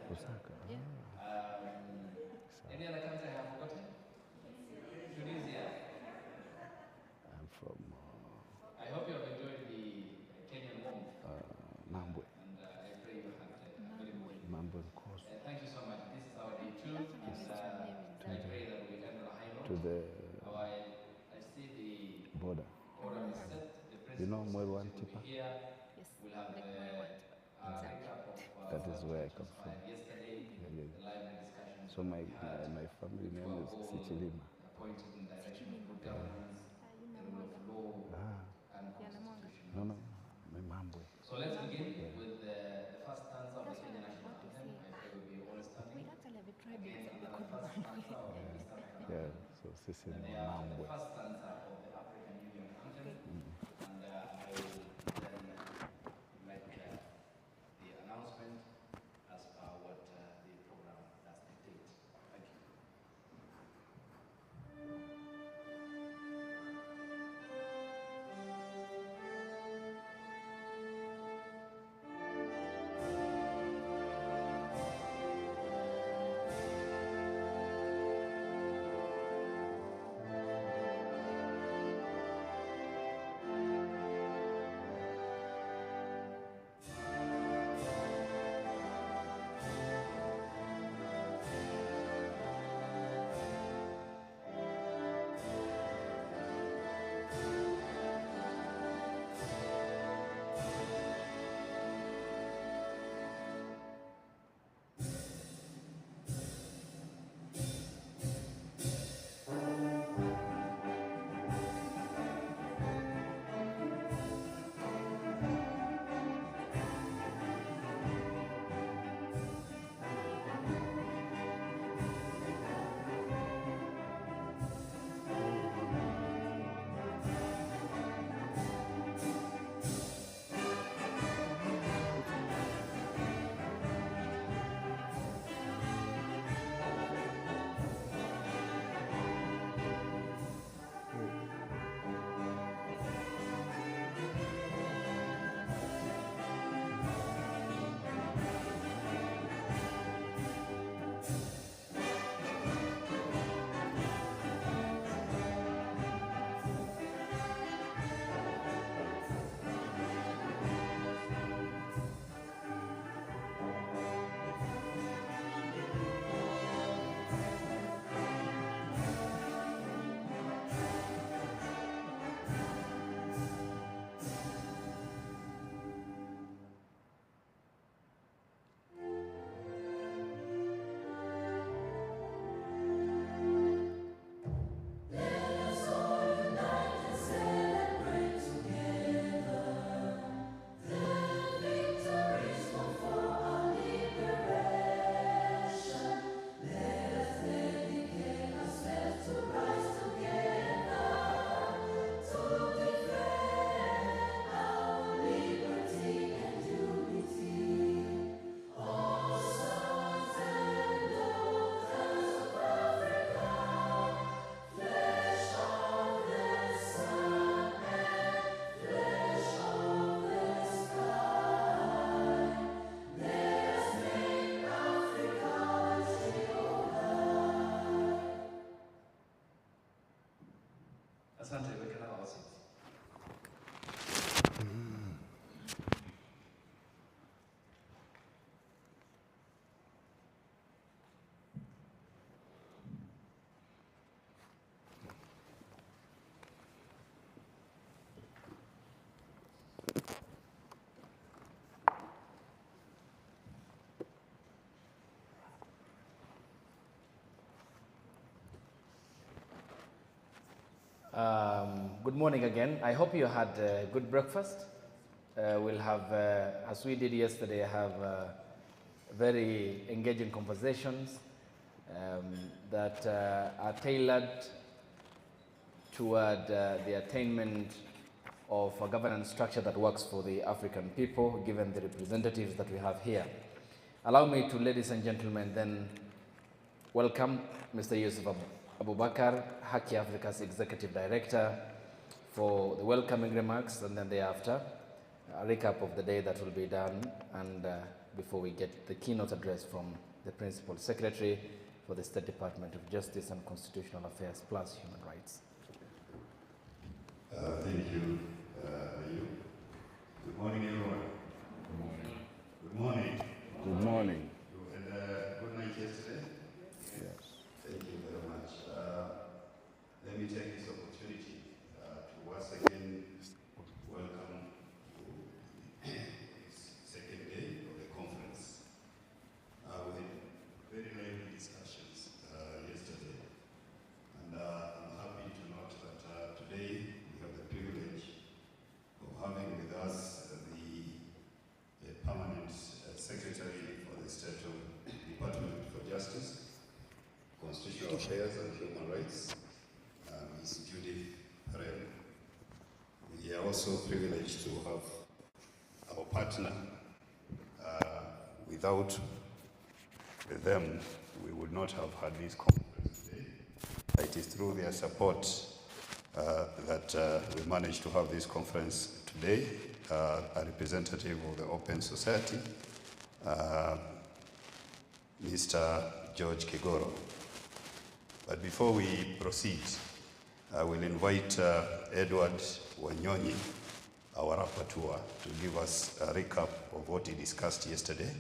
Lusaka. Yeah. Any other country I have forgotten? Tunisia. I'm from I hope you have enjoyed the Kenyan warmth. Mambwe. And I pray you had a very good. Mambwe Coast. Thank you so much. This is our day 2. And I pray that we end on a high note. To the I see the border. order is set. The You know president Mweru will Antipa? be here. Yes. We'll have Like my one. a recap of That is where I come from. yesterday, Yeah. the live discussions. So my family name is Sichilima. Appointed in direction of good governance, the rule of law, and constitution. No, my Mambwe. So let's begin with the first stanza of the Kenya National Anthem. I pray we'll be all standing. We actually have a tribe Again, except another first stanza of the East African Yeah, Anthem. so Sisi And ni they are the Mambwe. first stanza of the African Union Anthem. And I will then make the announcement as per what the program does dictate. Thank you. Asante, we can have our seats. Good morning again. I hope you had a good breakfast. We'll have, as we did yesterday, have very engaging conversations that are tailored toward the attainment of a governance structure that works for the African people, given the representatives that we have here. Allow me to, ladies and gentlemen, then welcome Mr. Yusuf Abubakar, Haki Africa's Executive Director, for the welcoming remarks, and then thereafter, a recap of the day that will be done, and before we get the keynote address from the Principal Secretary for the State Department of Justice and Constitutional Affairs plus Human Rights. Thank you, Ayub. Good morning, everyone. Good morning. Good morning. Good morning. You had a good night yesterday? Yes. Thank you very much. Let me take this opportunity to once again welcome to this second day of the conference. We had very lively discussions yesterday, and I'm happy to note that today we have the privilege of having with us the permanent secretary for the State Department for Justice, Constitutional Affairs and Human Rights, Ms. Judith Harel. We are also privileged to have our partner. Without them, we would not have had this conference today. It is through their support that we managed to have this conference today. A representative of the Open Society, Mr. George Kigoro. But before we proceed, I will invite Edward Wanyonyi, our rapporteur, to give us a recap of what he discussed yesterday.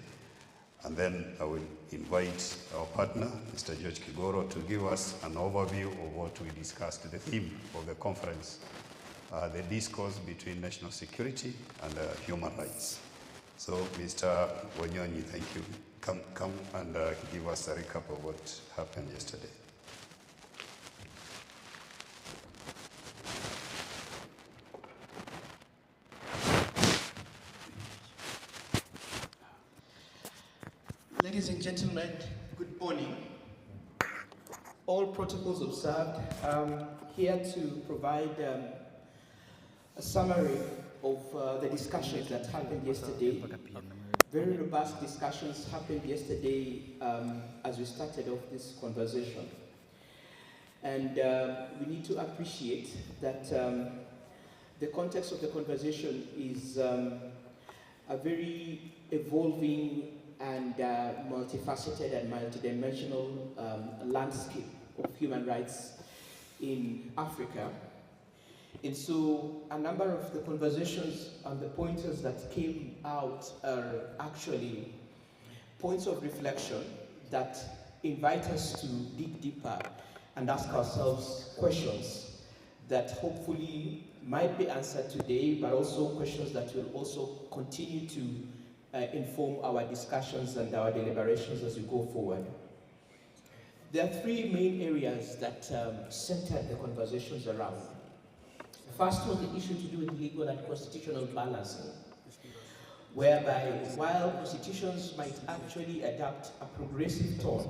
And then I will invite our partner, Mr. George Kigoro, to give us an overview of what we discussed, the theme of the conference, the discourse between national security and human rights. So, Mr. Wanyonyi, thank you. Come and give us a recap of what happened yesterday. Ladies and gentlemen, good morning. All protocols observed. Here to provide a summary of the discussions that happened yesterday. Very robust discussions happened yesterday as we started off this conversation. And we need to appreciate that the context of the conversation is a very evolving and multifaceted and multidimensional landscape of human rights in Africa. And so a number of the conversations and the pointers that came out are actually points of reflection that invite us to dig deeper and ask ourselves questions that hopefully might be answered today, but also questions that will also continue to inform our discussions and our deliberations as we go forward. There are three main areas that centered the conversations around. First was the issue to do with legal and constitutional balancing, whereby while constitutions might actually adopt a progressive tone,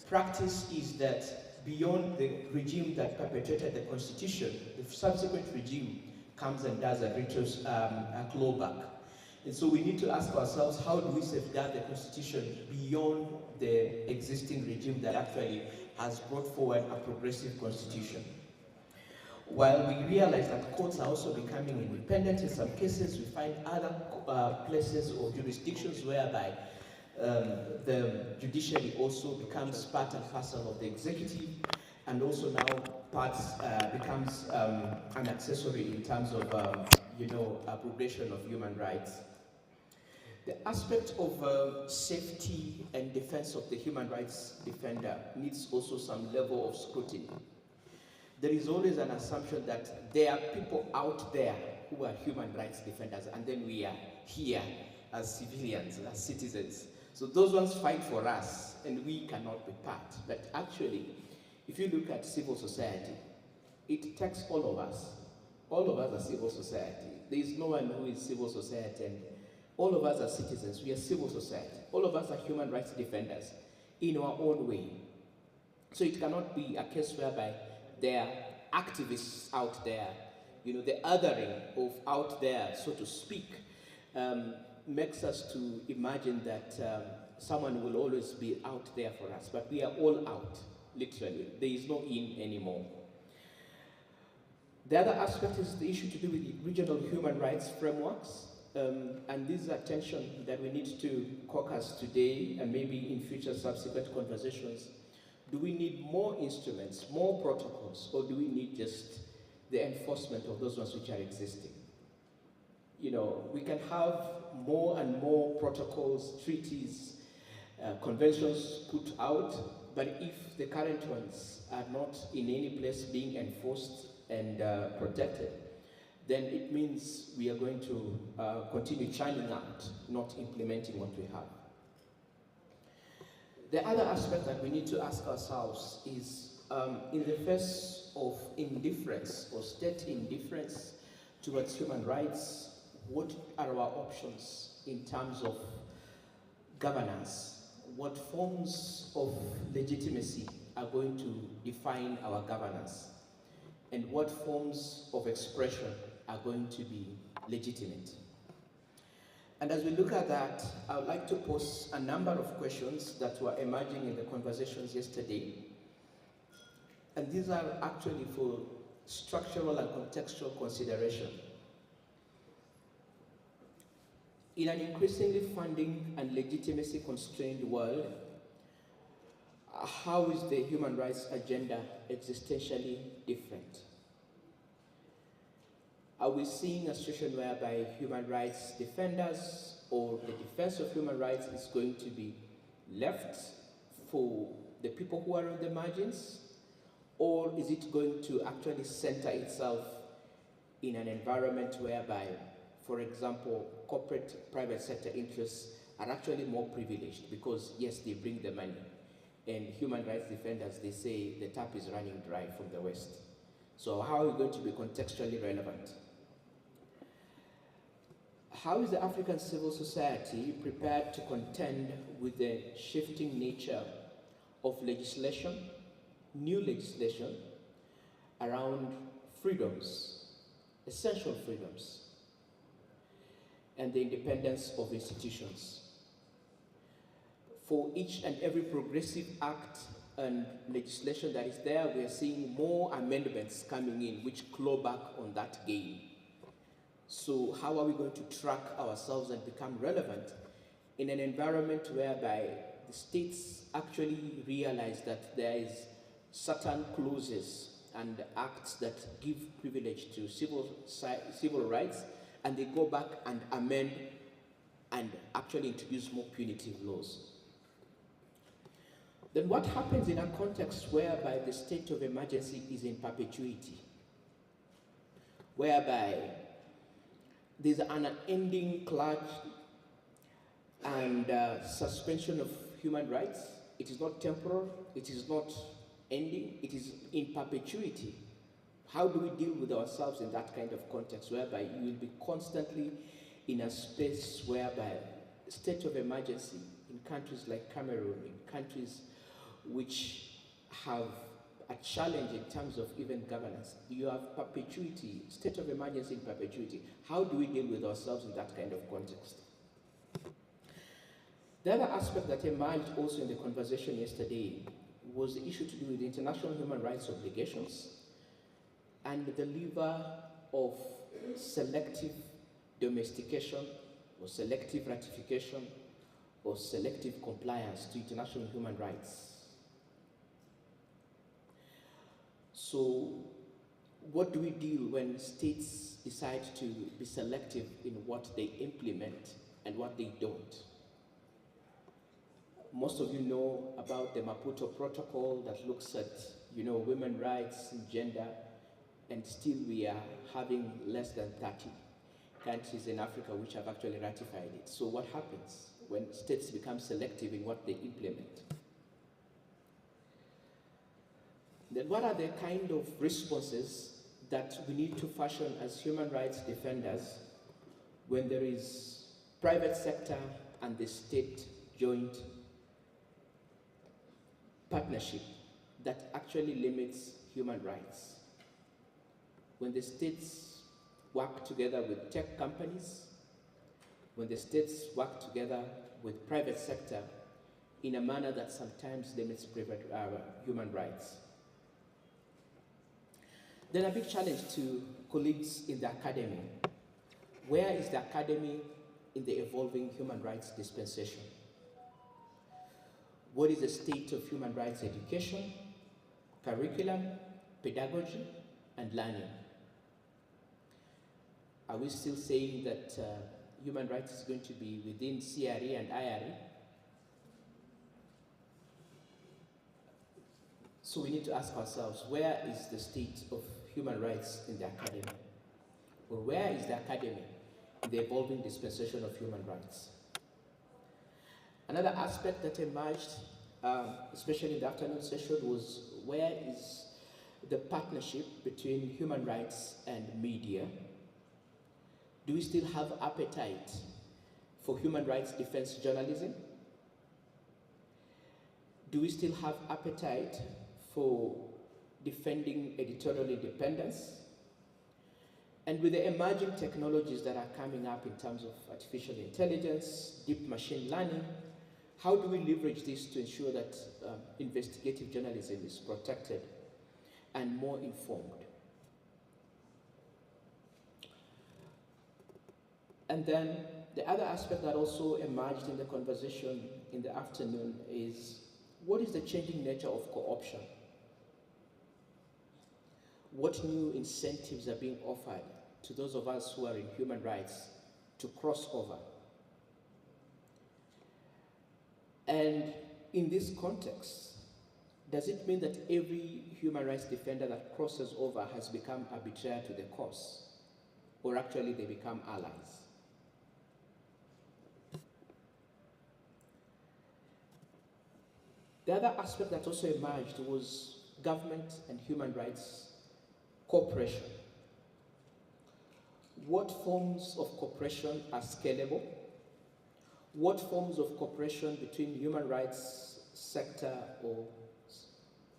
practice is that beyond the regime that perpetrated the constitution, the subsequent regime comes and does a virtuous clawback. And so we need to ask ourselves, how do we safeguard the constitution beyond the existing regime that actually has brought forward a progressive constitution? While we realize that courts are also becoming independent, in some cases we find other places or jurisdictions whereby the judiciary also becomes part and parcel of the executive, and also now becomes an accessory in terms of progression of human rights. The aspect of safety and defense of the human rights defender needs also some level of scrutiny. There is always an assumption that there are people out there who are human rights defenders, and then we are here as civilians, as citizens. So those ones fight for us, and we cannot be part. But actually, if you look at civil society, it takes all of us. All of us are civil society. There is no one who is civil society, and all of us are citizens. We are civil society. All of us are human rights defenders in our own way. So it cannot be a case whereby there are activists out there, the othering of out there, so to speak, makes us to imagine that someone will always be out there for us. But we are all out, literally. There is no in anymore. The other aspect is the issue to do with the regional human rights frameworks. and this is a tension that we need to caucus today and maybe in future subsequent conversations. Do we need more instruments, more protocols, or do we need just the enforcement of those ones which are existing? You know, we can have more and more protocols, treaties, conventions put out, but if the current ones are not in any place being enforced and protected, then it means we are going to continue churning out, not implementing what we have. The other aspect that we need to ask ourselves is, in the face of indifference or state indifference towards human rights, what are our options in terms of governance? What forms of legitimacy are going to define our governance? And what forms of expression are going to be legitimate? And as we look at that, I would like to pose a number of questions that were emerging in the conversations yesterday. And these are actually for structural and contextual consideration. In an increasingly funding and legitimacy constrained world, how is the human rights agenda existentially different? Are we seeing a situation whereby human rights defenders or the defense of human rights is going to be left for the people who are on the margins? Or is it going to actually center itself in an environment whereby, for example, corporate private sector interests are actually more privileged because, yes, they bring the money. And human rights defenders, they say the tap is running dry from the West. So how are we going to be contextually relevant? How is the African civil society prepared to contend with the shifting nature of legislation, new legislation, around freedoms, essential freedoms, and the independence of institutions? For each and every progressive act and legislation that is there, we are seeing more amendments coming in which claw back on that gain. So how are we going to track ourselves and become relevant in an environment whereby the states actually realize that there is certain clauses and acts that give privilege to civil rights, and they go back and amend and actually introduce more punitive laws? Then what happens in a context whereby the state of emergency is in perpetuity, whereby there's an unending clutch and suspension of human rights? It is not temporal, it is not ending, it is in perpetuity. How do we deal with ourselves in that kind of context, whereby you will be constantly in a space whereby state of emergency in countries like Cameroon, in countries which have a challenge in terms of even governance, you have perpetuity, state of emergency in perpetuity. How do we deal with ourselves in that kind of context? The other aspect that emerged also in the conversation yesterday was the issue to do with international human rights obligations and the lever of selective domestication or selective ratification or selective compliance to international human rights. So what do we deal when states decide to be selective in what they implement and what they don't? Most of you know about the Maputo Protocol that looks at, women's rights and gender, and still we are having less than 30 countries in Africa which have actually ratified it. So what happens when states become selective in what they implement? Then what are the kind of responses that we need to fashion as human rights defenders when there is private sector and the state joint partnership that actually limits human rights? When the states work together with tech companies, when the states work together with private sector in a manner that sometimes limits human rights. Then a big challenge to colleagues in the academy. Where is the academy in the evolving human rights dispensation? What is the state of human rights education, curriculum, pedagogy, and learning? Are we still saying that human rights is going to be within CRE and IRE? So we need to ask ourselves, where is the state of human rights in the academy? Or where is the academy in the evolving dispensation of human rights? Another aspect that emerged, especially in the afternoon session, was where is the partnership between human rights and media? Do we still have appetite for human rights defense journalism? Do we still have appetite for defending editorial independence? And with the emerging technologies that are coming up in terms of artificial intelligence, deep machine learning, how do we leverage this to ensure that investigative journalism is protected and more informed? And then the other aspect that also emerged in the conversation in the afternoon is, what is the changing nature of co-option? What new incentives are being offered to those of us who are in human rights to cross over? And in this context, does it mean that every human rights defender that crosses over has become a betrayer to the cause? Or actually they become allies? The other aspect that also emerged was government and human rights cooperation. What forms of cooperation are scalable? What forms of cooperation between human rights sector or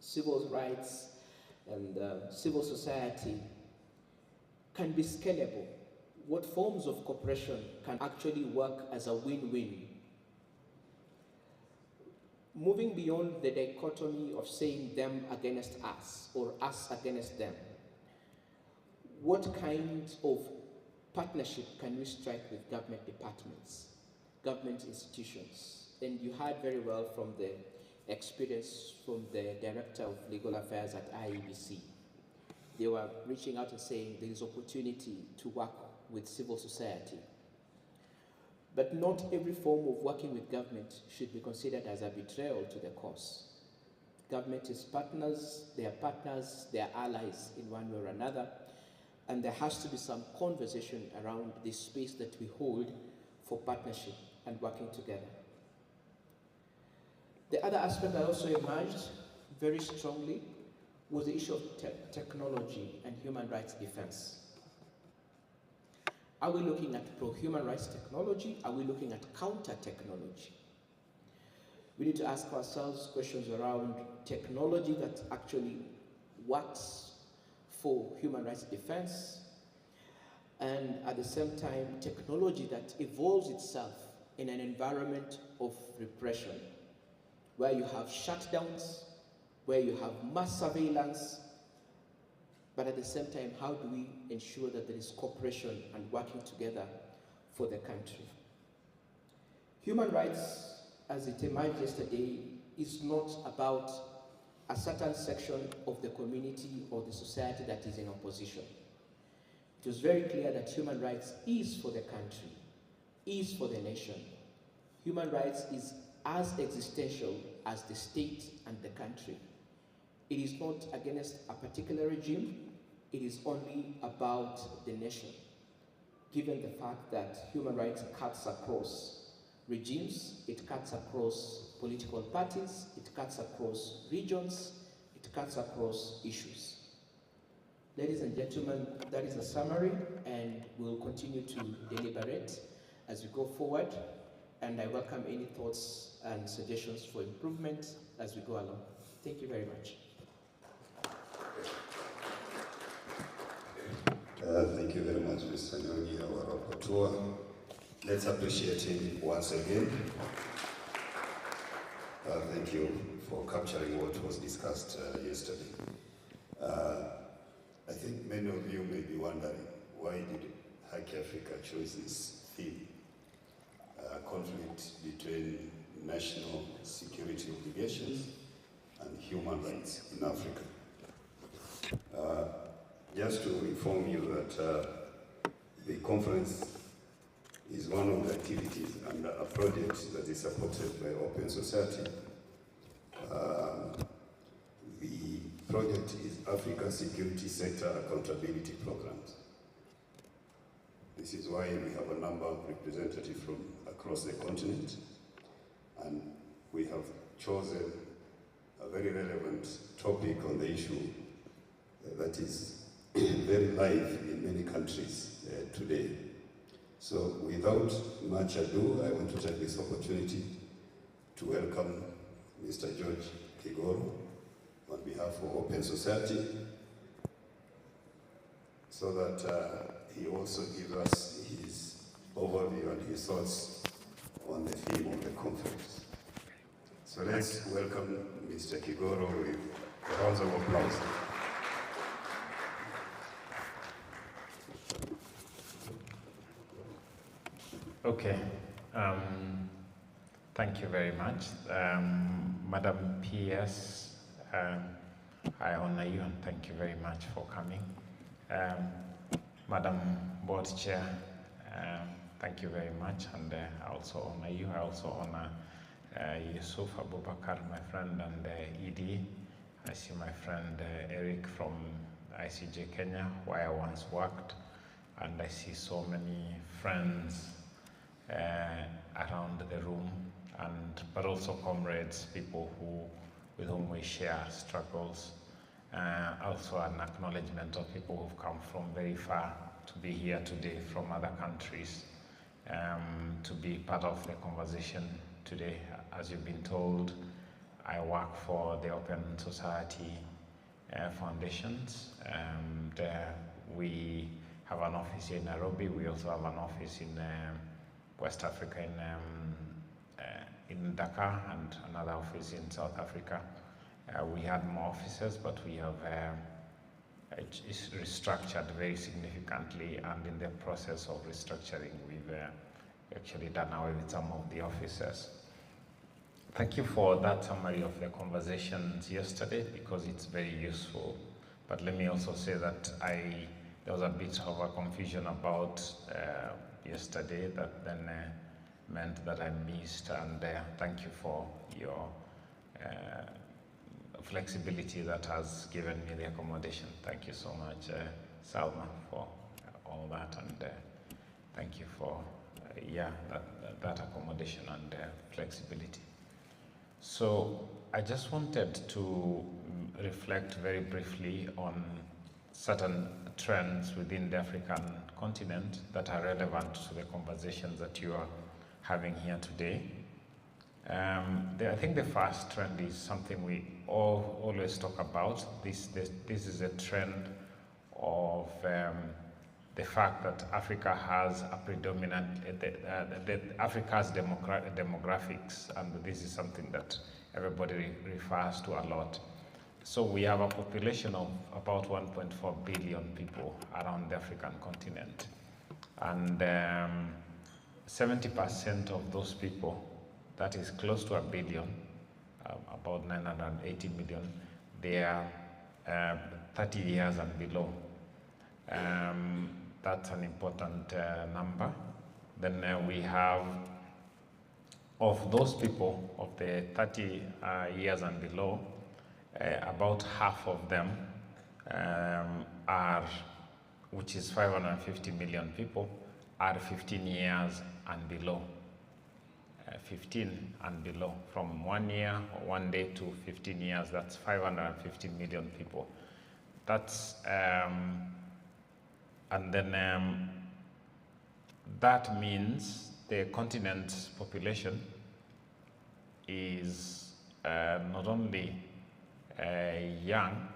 civil rights and civil society can be scalable? What forms of cooperation can actually work as a win-win? Moving beyond the dichotomy of saying them against us or us against them, what kind of partnership can we strike with government departments, government institutions? And you heard very well from the experience from the Director of Legal Affairs at IEBC. They were reaching out and saying there is opportunity to work with civil society. But not every form of working with government should be considered as a betrayal to the cause. Government is partners, they are allies in one way or another, and there has to be some conversation around this space that we hold for partnership and working together. The other aspect that also emerged very strongly was the issue of technology and human rights defense. Are we looking at pro-human rights technology? Are we looking at counter-technology? We need to ask ourselves questions around technology that actually works for human rights defense, and at the same time, technology that evolves itself in an environment of repression, where you have shutdowns, where you have mass surveillance, but at the same time, how do we ensure that there is cooperation and working together for the country? Human rights, as it emerged yesterday, is not about a certain section of the community or the society that is in opposition. It was very clear that human rights is for the country, is for the nation. Human rights is as existential as the state and the country. It is not against a particular regime, it is only about the nation, given the fact that human rights cuts across regimes, it cuts across political parties, it cuts across regions, it cuts across issues. Ladies and gentlemen, that is a summary, and we'll continue to deliberate as we go forward, and I welcome any thoughts and suggestions for improvement as we go along. Thank you very much. Thank you very much, Mr. Nyonyi, our rapporteur. Let's appreciate him once again. Thank you for capturing what was discussed yesterday. I think many of you may be wondering, why did Haki Africa chose this theme, conflict between national security obligations and human rights in Africa. Just to inform you that the conference is one of the activities and a project that is supported by Open Society. The project is Africa Security Sector Accountability Programs. This is why we have a number of representatives from across the continent, and we have chosen a very relevant topic on the issue that is very live in many countries today. So without much ado, I want to take this opportunity to welcome Mr. George Kigoro on behalf of Open Society, so that he also gives us his overview and his thoughts on the theme of the conference. So let's welcome Mr. Kigoro with rounds of applause. Okay, thank you very much. Madam PS, I honor you and thank you very much for coming. Madam Board Chair, thank you very much, and I also honor you. I also honor Yusuf Abubakar, my friend, and Edie. I see my friend Eric from ICJ Kenya, where I once worked, and I see so many friends around the room, but also comrades, people with whom we share struggles. Also an acknowledgement of people who've come from very far to be here today from other countries, to be part of the conversation today. As you've been told, I work for the Open Society Foundations. We have an office in Nairobi. We also have an office in West Africa, in Dakar, and another office in South Africa. We had more offices, but we have it's restructured very significantly, and in the process of restructuring, we've actually done away with some of the offices. Thank you for that summary of the conversations yesterday, because it's very useful. But let me also say that there was a bit of a confusion about yesterday that then meant that I missed, and thank you for your flexibility that has given me the accommodation. Thank you so much, Salma, for all that, and thank you for that accommodation and flexibility. So I just wanted to reflect very briefly on certain trends within the African continent that are relevant to the conversations that you are having here today. I think the first trend is something we always talk about. This is a trend of the fact that Africa has a predominant, Africa's demographics, and this is something that everybody refers to a lot. So we have a population of about 1.4 billion people around the African continent, and 70% of those people, that is close to a billion, about 980 million, they are 30 years and below. That's an important number. Then we have, of those people, of the 30 years and below, about half of them are, which is 550 million people, are 15 years and below. 15 and below, from 1 year or 1 day to 15 years, that's 550 million people. That's, and then that means the continent's population is not only young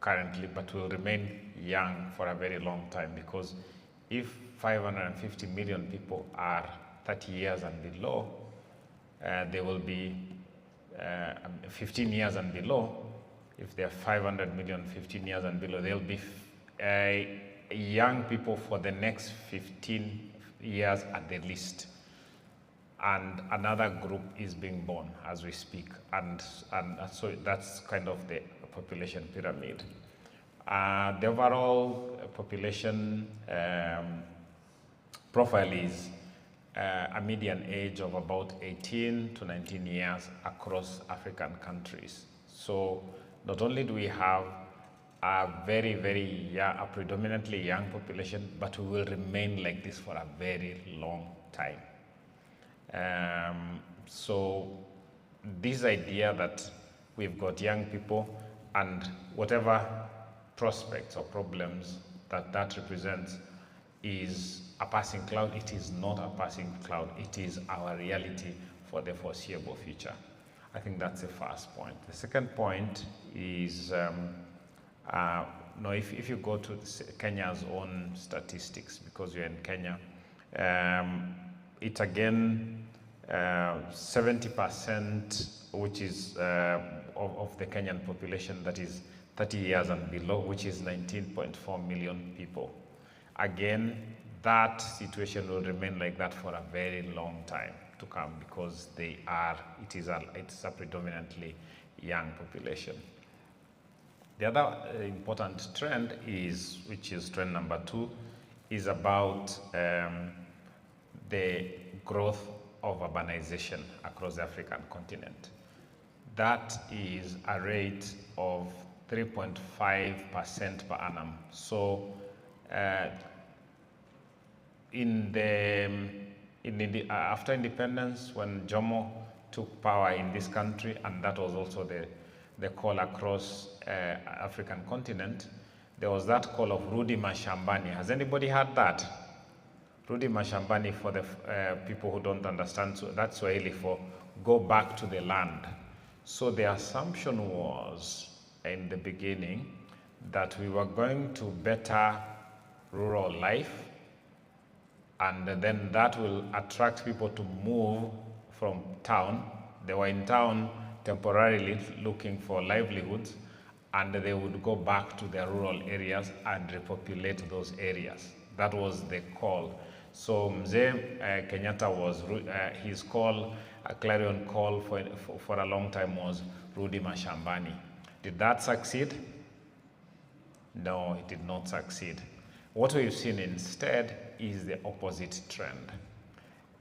currently, but will remain young for a very long time, because if 550 million people are 30 years and below, they will be 15 years and below. If they're 500 million, 15 years and below, they'll be young people for the next 15 years at the least. And another group is being born as we speak. And so that's kind of the population pyramid. The overall population profile is a median age of about 18 to 19 years across African countries. So not only do we have a very, very young, a predominantly young population, but we will remain like this for a very long time. So this idea that we've got young people and whatever prospects or problems that represents is a passing cloud, it is not a passing cloud, it is our reality for the foreseeable future. I think that's the first point. The second point is, if you go to Kenya's own statistics, because you're in Kenya, it's again 70%, which is of the Kenyan population that is 30 years and below, which is 19.4 million people. Again, that situation will remain like that for a very long time to come because it's a predominantly young population. The other important trend is, which is trend number 2, is about the growth of urbanization across the African continent. That is a rate of 3.5% per annum. So after independence, when Jomo took power in this country, and that was also the call across African continent, there was that call of Rudi Mashambani. Has anybody heard that? Rudi Mashambani, for the people who don't understand, so that's Swahili for go back to the land. So the assumption was in the beginning that we were going to better rural life, and then that will attract people to move from town. They were in town temporarily looking for livelihoods, and they would go back to their rural areas and repopulate those areas. That was the call. So Mzee Kenyatta was, his call, a clarion call for a long time was Rudi Mashambani. Did that succeed? No, it did not succeed. What we've seen instead is the opposite trend.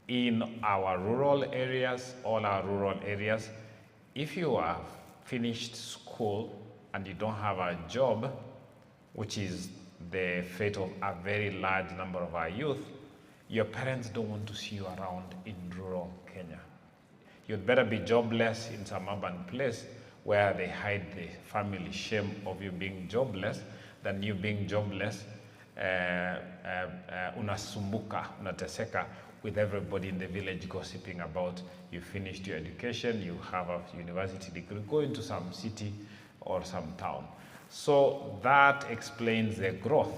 In our rural areas, all our rural areas, if you have finished school and you don't have a job, which is the fate of a very large number of our youth, your parents don't want to see you around in rural Kenya. You'd better be jobless in some urban place where they hide the family shame of you being jobless than you being jobless, unasumbuka, unateseka, with everybody in the village gossiping about you finished your education, you have a university degree, go into some city or some town. So that explains the growth.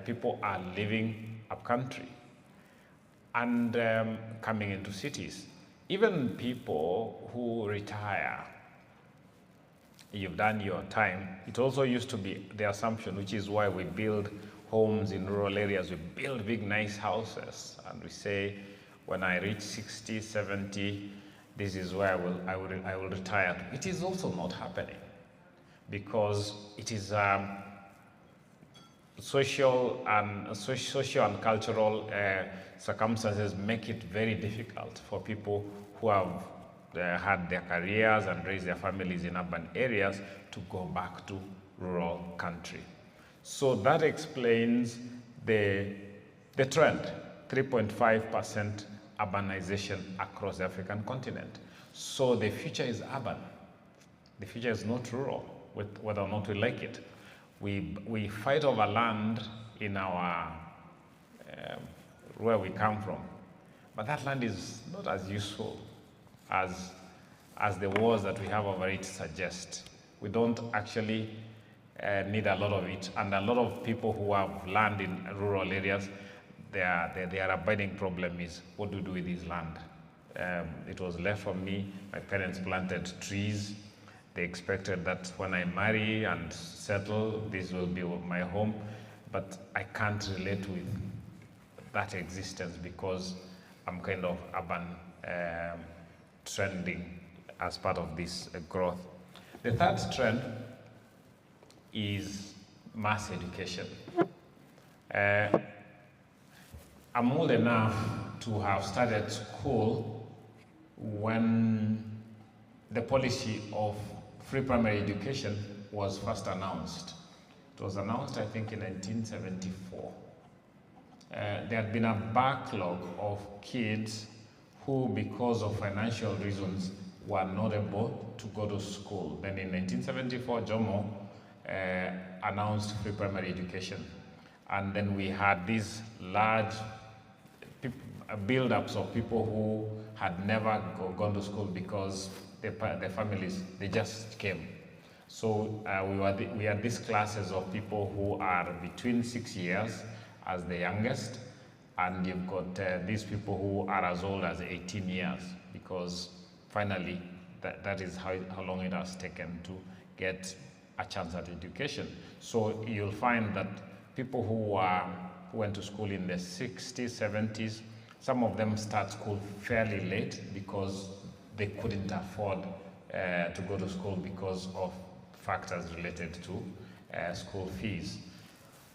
People are leaving up country and coming into cities. Even people who retire, you've done your time. It also used to be the assumption, which is why we build homes in rural areas. We build big, nice houses, and we say, when I reach 60, 70, this is where I will retire. It is also not happening because it is social and cultural circumstances make it very difficult for people who have had their careers and raised their families in urban areas to go back to rural country. So that explains the trend, 3.5% urbanization across the African continent. So the future is urban. The future is not rural, whether or not we like it. We fight over land in our where we come from, but that land is not as useful as the wars that we have over it suggest. We don't actually need a lot of it, and a lot of people who have land in rural areas, their abiding problem is, what do we do with this land? It was left for me. My parents planted trees. They expected that when I marry and settle, this will be my home. but I can't relate with that existence because I'm kind of urban trending as part of this growth. The third trend is mass education. I'm old enough to have started school when the policy of free primary education was first announced. It was announced, I think, in 1974. There had been a backlog of kids who, because of financial reasons, were not able to go to school. Then in 1974, Jomo announced free primary education. And then we had these large build-ups of people who had never gone to school because their families, they just came. So we had these classes of people who are between 6 years as the youngest, and you've got these people who are as old as 18 years, because finally that is how long it has taken to get a chance at education. So you'll find that people who went to school in the 60s, 70s, some of them start school fairly late because they couldn't afford to go to school because of factors related to school fees.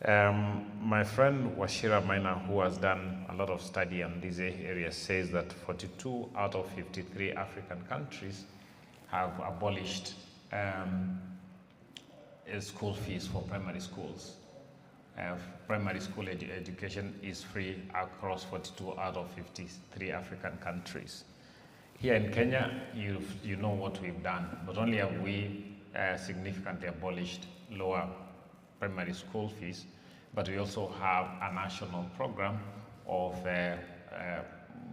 My friend Wachira Maina, who has done a lot of study on these areas, says that 42 out of 53 African countries have abolished school fees for primary schools. Primary school education is free across 42 out of 53 African countries. Here in Kenya, you know what we've done. Not only have we significantly abolished lower primary school fees, but we also have a national program of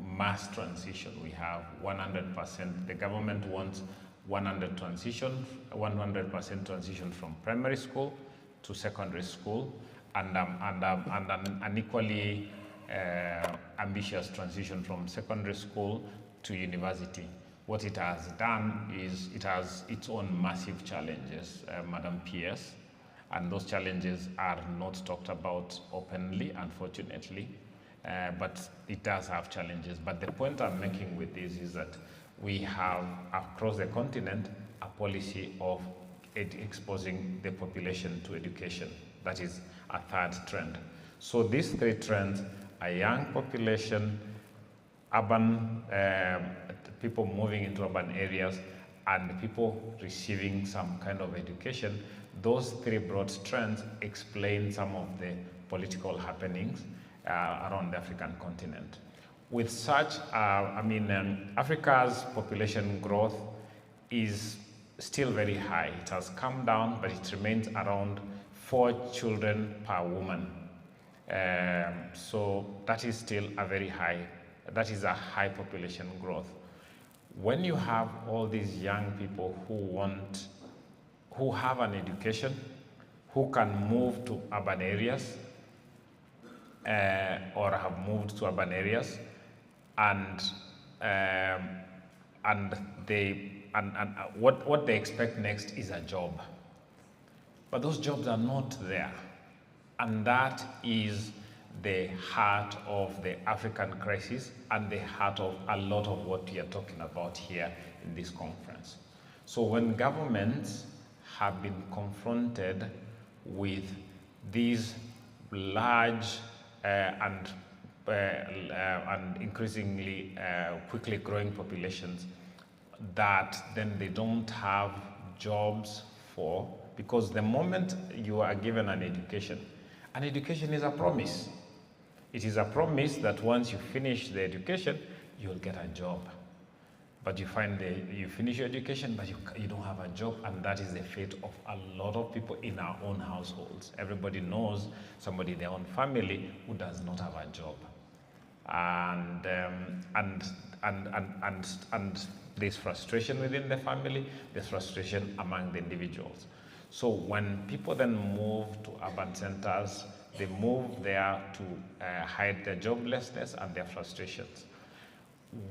mass transition. We have 100%, the government wants 100% transition from primary school to secondary school, and an equally ambitious transition from secondary school to university. What it has done is it has its own massive challenges, Madam PS, and those challenges are not talked about openly, unfortunately, but it does have challenges. But the point I'm making with this is that we have, across the continent, a policy of exposing the population to education. That is a third trend. So these three trends, a young population, urban people moving into urban areas, and people receiving some kind of education, those three broad trends explain some of the political happenings around the African continent. With such, Africa's population growth is still very high. It has come down, but it remains around 4 children per woman. So that is still a very high, that is a high population growth. When you have all these young people who have an education, who can move to urban areas, or have moved to urban areas, and what they expect next is a job. But those jobs are not there. And that is the heart of the African crisis and the heart of a lot of what we are talking about here in this conference. So when governments have been confronted with these large and increasingly quickly growing populations that then they don't have jobs for, because the moment you are given an education is a promise. It is a promise that once you finish the education, you'll get a job. But you find you finish your education, but you don't have a job, and that is the fate of a lot of people in our own households. Everybody knows somebody in their own family who does not have a job. And there's frustration within the family, there's frustration among the individuals. So when people then move to urban centers, they move there to hide their joblessness and their frustrations.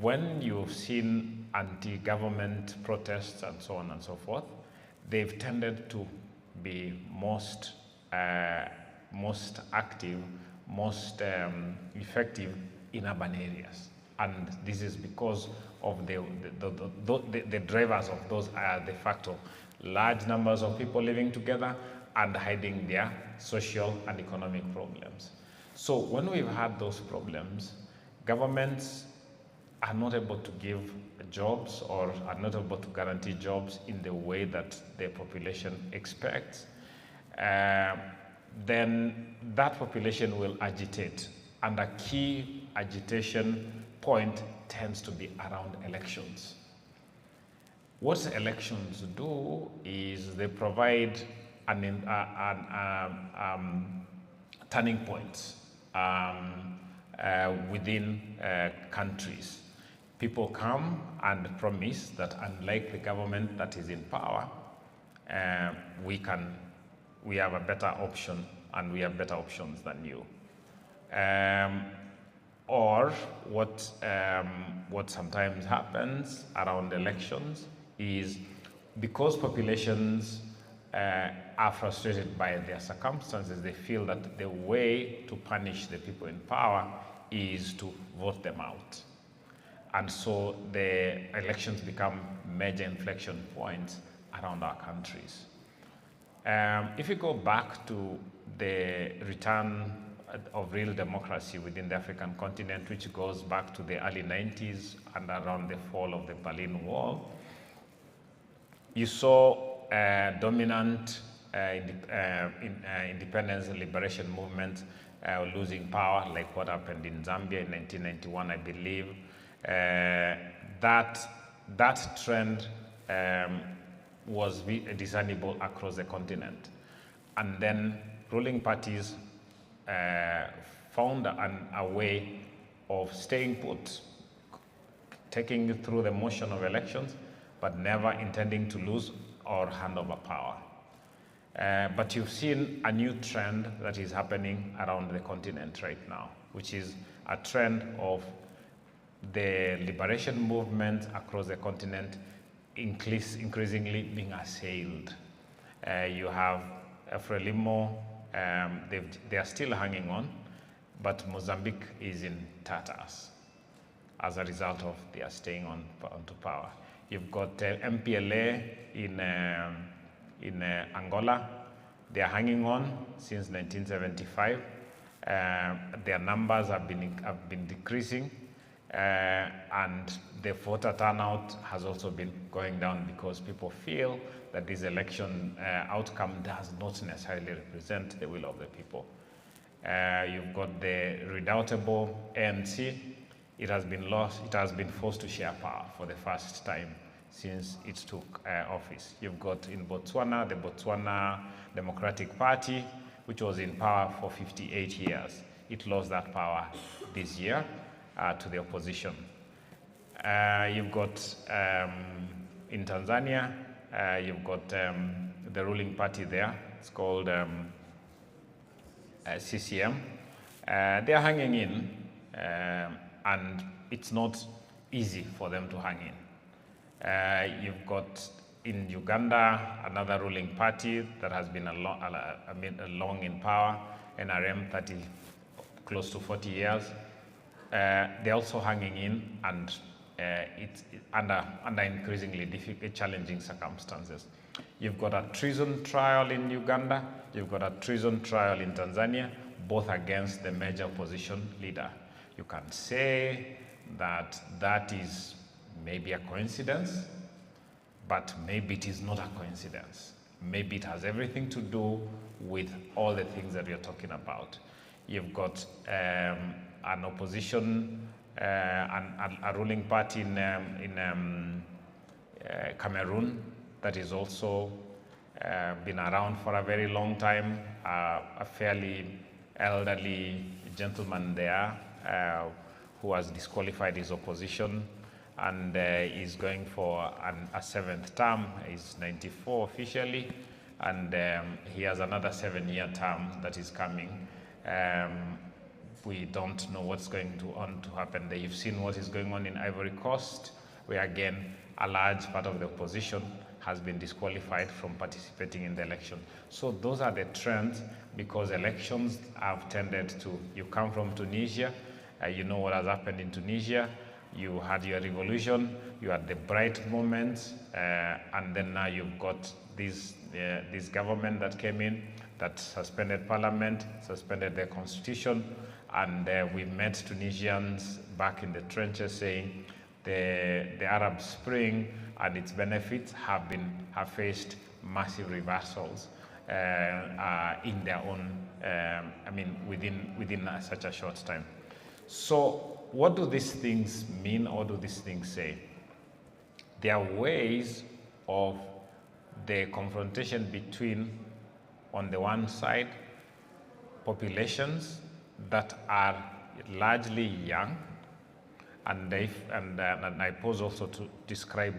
When you've seen anti-government protests and so on and so forth, they've tended to be most most active, most effective in urban areas. And this is because of the drivers of those are the fact of large numbers of people living together and hiding their social and economic problems. So when we've had those problems, governments are not able to give jobs or are not able to guarantee jobs in the way that the population expects, then that population will agitate. And a key agitation point tends to be around elections. What elections do is they provide turning points within countries. People come and promise that unlike the government that is in power, we have a better option and we have better options than you. Or what sometimes happens around elections is because populations are frustrated by their circumstances, they feel that the way to punish the people in power is to vote them out. And so the elections become major inflection points around our countries. If you go back to the return of real democracy within the African continent, which goes back to the early 90s and around the fall of the Berlin Wall, you saw dominant independence and liberation movement losing power, like what happened in Zambia in 1991, I believe. That trend was discernible across the continent. And then ruling parties found a way of staying put, taking you through the motion of elections, but never intending to lose or hand over power. But you've seen a new trend that is happening around the continent right now, which is a trend of the liberation movement across the continent increasingly being assailed. You have Frelimo, they are still hanging on, but Mozambique is in tatters as a result of their staying onto power. You've got MPLA in Angola. They are hanging on since 1975. Their numbers have been decreasing, and the voter turnout has also been going down because people feel that this election outcome does not necessarily represent the will of the people. You've got the redoubtable ANC. It has been forced to share power for the first time since it took office. You've got in Botswana, the Botswana Democratic Party, which was in power for 58 years. It lost that power this year to the opposition. You've got in Tanzania, you've got the ruling party there. It's called CCM. They're hanging in, and it's not easy for them to hang in. You've got in Uganda another ruling party that has been long in power, NRM, close to 40 years. They're also hanging in, and it's under increasingly difficult, challenging circumstances. You've got a treason trial in Uganda. You've got a treason trial in Tanzania, both against the major opposition leader. You can say that is maybe a coincidence, but maybe it is not a coincidence. Maybe it has everything to do with all the things that we are talking about. You've got an opposition, a ruling party in Cameroon that is also been around for a very long time, a fairly elderly gentleman there who has disqualified his opposition and is going for a 7th term. He's 94 officially, and he has another 7-year term that is coming. We don't know what's going to happen there. You've seen what is going on in Ivory Coast, where again, a large part of the opposition has been disqualified from participating in the election. So those are the trends, because elections have tended to, you come from Tunisia, you know what has happened in Tunisia, you had your revolution, you had the bright moments, and then now you've got this government that came in, that suspended parliament, suspended the constitution, and we met Tunisians back in the trenches saying the Arab Spring and its benefits have faced massive reversals in their own, within such a short time. So what do these things mean, or do these things say? There are ways of the confrontation between, on the one side, populations that are largely young, and I pose also to describe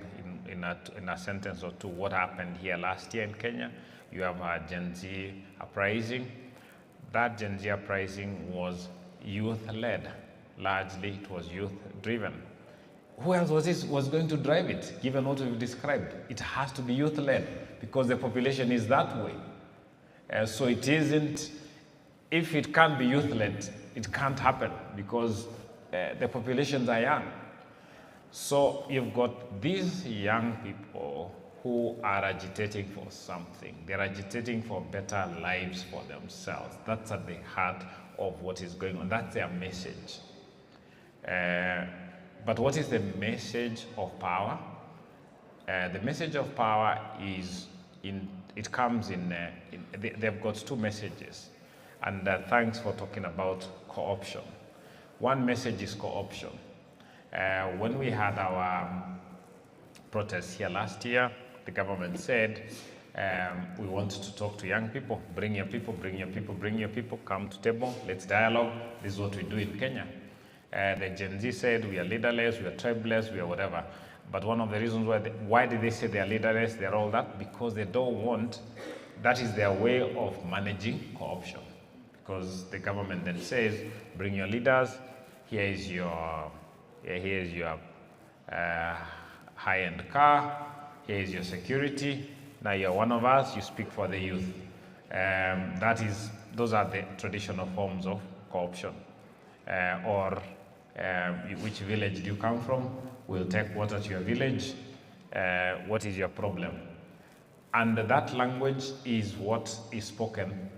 in a sentence or two what happened here last year in Kenya. You have a Gen Z uprising. That Gen Z uprising was youth-led. Largely, it was youth-driven. Who else was going to drive it, given what we've described? It has to be youth-led, because the population is that way. So it isn't, if it can't be youth-led, it can't happen, because the populations are young. So you've got these young people who are agitating for something. They're agitating for better lives for themselves. That's at the heart of what is going on. That's their message. But what is the message of power? The message of power is, it comes in, they've got two messages. And thanks for talking about co-option. One message is co-option. When we had our protests here last year, the government said, we want to talk to young people. Bring your people, bring your people, bring your people, come to table, let's dialogue. This is what we do in Kenya. The Gen Z said, we are leaderless, we are tribeless, we are whatever. But one of the reasons why did they say they are leaderless, they're all that? Because they don't want, that is their way of managing co-option. Because the government then says, bring your leaders, here is your high-end car, here is your security, now you're one of us, you speak for the youth. Those are the traditional forms of co-option. Which village do you come from? We'll take water to your village. What is your problem? And that language is what is spoken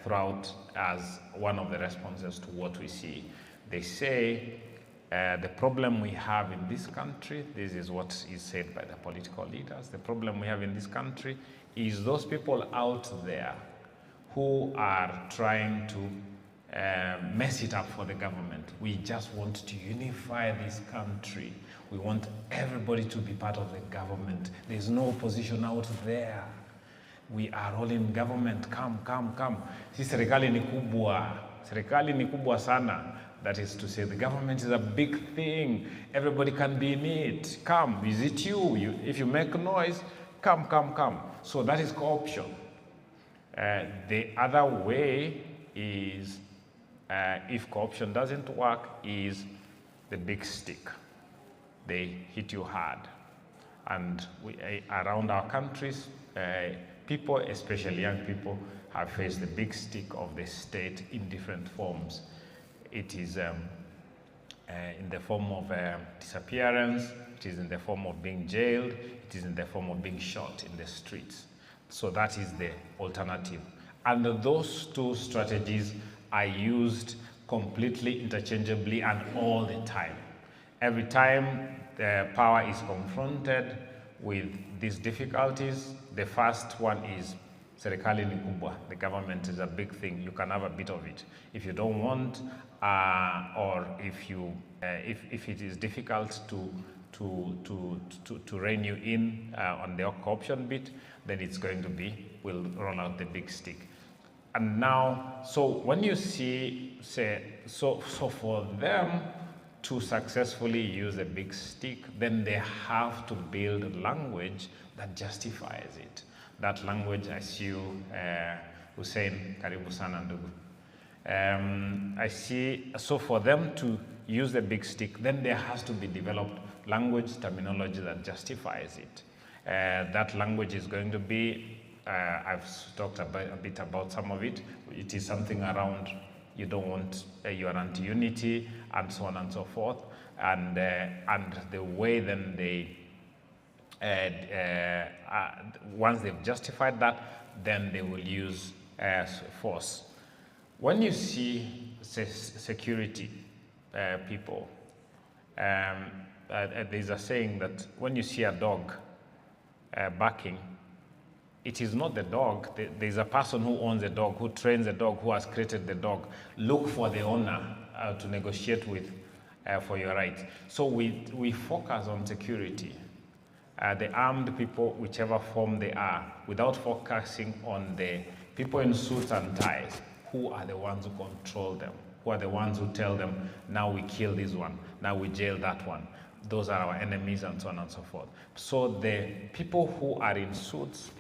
throughout as one of the responses to what we see. They say, the problem we have in this country, this is what is said by the political leaders, the problem we have in this country is those people out there who are trying to mess it up for the government. We just want to unify this country. We want everybody to be part of the government. There's no opposition out there. We are all in government. Come, come, come. Si serikali ni kubwa. Serikali ni kubwa sana. That is to say, the government is a big thing. Everybody can be in it. Come, is it you? If you make noise, come, come, come. So that is co-option. The other way is, if co-option doesn't work, is the big stick. They hit you hard. And around our countries, people, especially young people, have faced the big stick of the state in different forms. It is in the form of disappearance, it is in the form of being jailed, it is in the form of being shot in the streets. So that is the alternative. And those two strategies are used completely interchangeably and all the time. Every time the power is confronted with these difficulties, the first one is serikali ni kubwa. The government is a big thing. You can have a bit of it. If you don't want, or if it is difficult to rein you in on the co-option bit, then it's going to be, we'll roll out the big stick. And now, so when you see, so for them to successfully use a big stick, then they have to build language that justifies it. That language, as you, Hussein, karibu sana ndugu. I see, so for them to use the big stick, then there has to be developed language terminology that justifies it. that language is going to be, I've talked a bit about some of it. It is something around you don't want, you are anti-unity, and so on and so forth. And the way then they, once they've justified that, then they will use force. When you see security people, there's a saying that when you see a dog barking, it is not the dog. There's a person who owns the dog, who trains the dog, who has created the dog. Look for the owner to negotiate with for your rights. So we focus on security. The armed people, whichever form they are, without focusing on the people in suits and ties, who are the ones who control them, who are the ones who tell them, now we kill this one, now we jail that one. Those are our enemies, and so on and so forth. So the people who are in suits,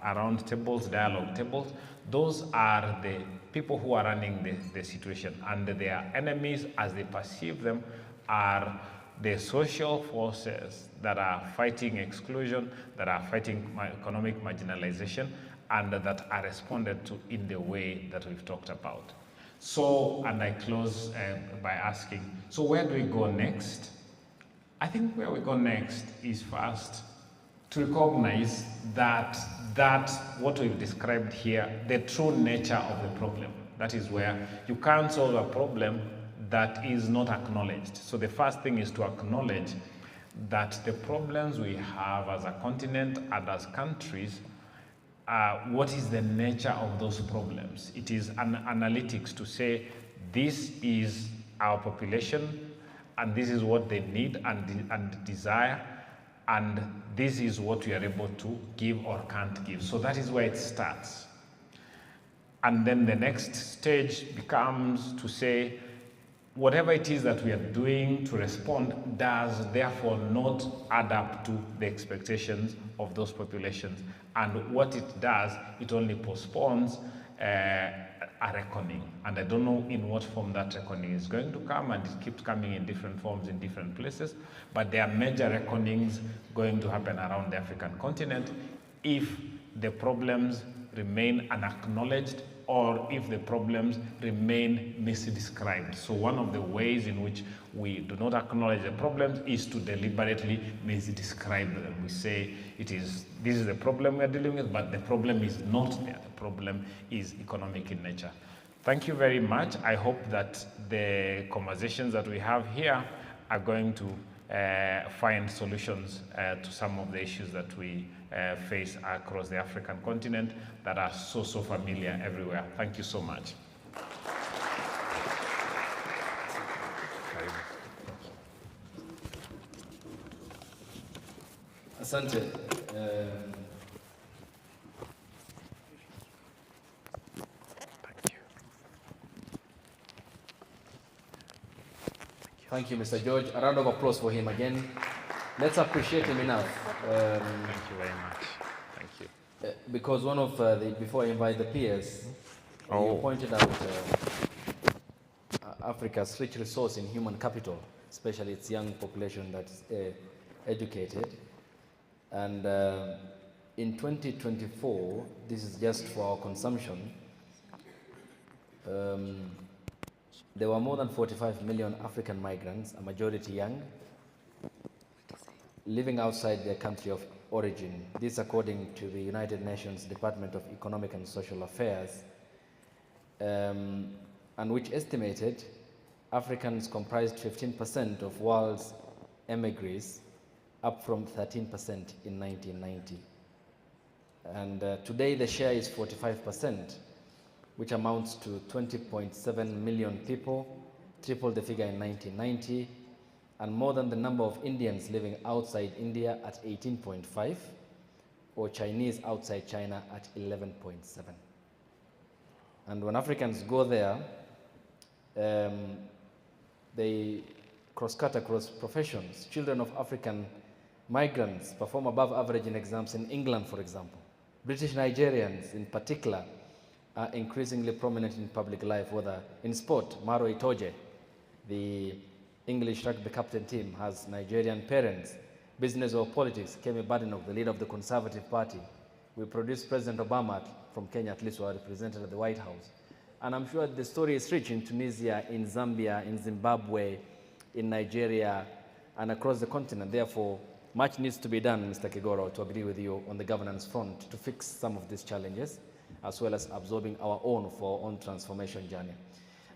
around tables, dialogue tables, those are the people who are running the situation. And their enemies, as they perceive them, are the social forces that are fighting exclusion, that are fighting economic marginalization, and that are responded to in the way that we've talked about. So, and I close by asking, so where do we go next? I think where we go next is first to recognize that what we've described here, the true nature of the problem. That is where you can't solve a problem that is not acknowledged. So the first thing is to acknowledge that the problems we have as a continent and as countries, what is the nature of those problems? It is an analytics to say this is our population, and this is what they need and desire, and this is what we are able to give or can't give. So that is where it starts. And then the next stage becomes to say, whatever it is that we are doing to respond does therefore not add up to the expectations of those populations. And what it does, it only postpones a reckoning. And I don't know in what form that reckoning is going to come, and it keeps coming in different forms in different places, but there are major reckonings going to happen around the African continent if the problems remain unacknowledged or if the problems remain misdescribed. So one of the ways in which we do not acknowledge the problems is to deliberately misdescribe them. We say this is the problem we are dealing with, but the problem is not there. The problem is economic in nature. Thank you very much. I hope that the conversations that we have here are going to find solutions to some of the issues that we face across the African continent that are so familiar everywhere. Thank you so much. Asante. Thank you, Mr. George. A round of applause for him again. Let's appreciate him enough. Thank you very much. Thank you. Because one of before I invite the peers, you pointed out Africa's rich resource in human capital, especially its young population that's educated. And in 2024, this is just for our consumption, there were more than 45 million African migrants, a majority young, living outside their country of origin. This according to the United Nations Department of Economic and Social Affairs, and which estimated Africans comprised 15% of world's emigres, up from 13% in 1990. And today the share is 45%, which amounts to 20.7 million people, triple the figure in 1990, and more than the number of Indians living outside India at 18.5, or Chinese outside China at 11.7. And when Africans go there, they cross-cut across professions. Children of African migrants perform above average in exams in England, for example. British Nigerians in particular are increasingly prominent in public life, whether in sport. Maro Itoje, the English rugby captain team, has Nigerian parents, business or politics became a burden of the leader of the Conservative Party, we produced President Obama from Kenya, at least, who are represented at the White House. And I'm sure the story is rich in Tunisia, in Zambia, in Zimbabwe, in Nigeria, and across the continent. Therefore, much needs to be done, Mr. Kigoro, to agree with you on the governance front to fix some of these challenges, as well as absorbing our own for our own transformation journey.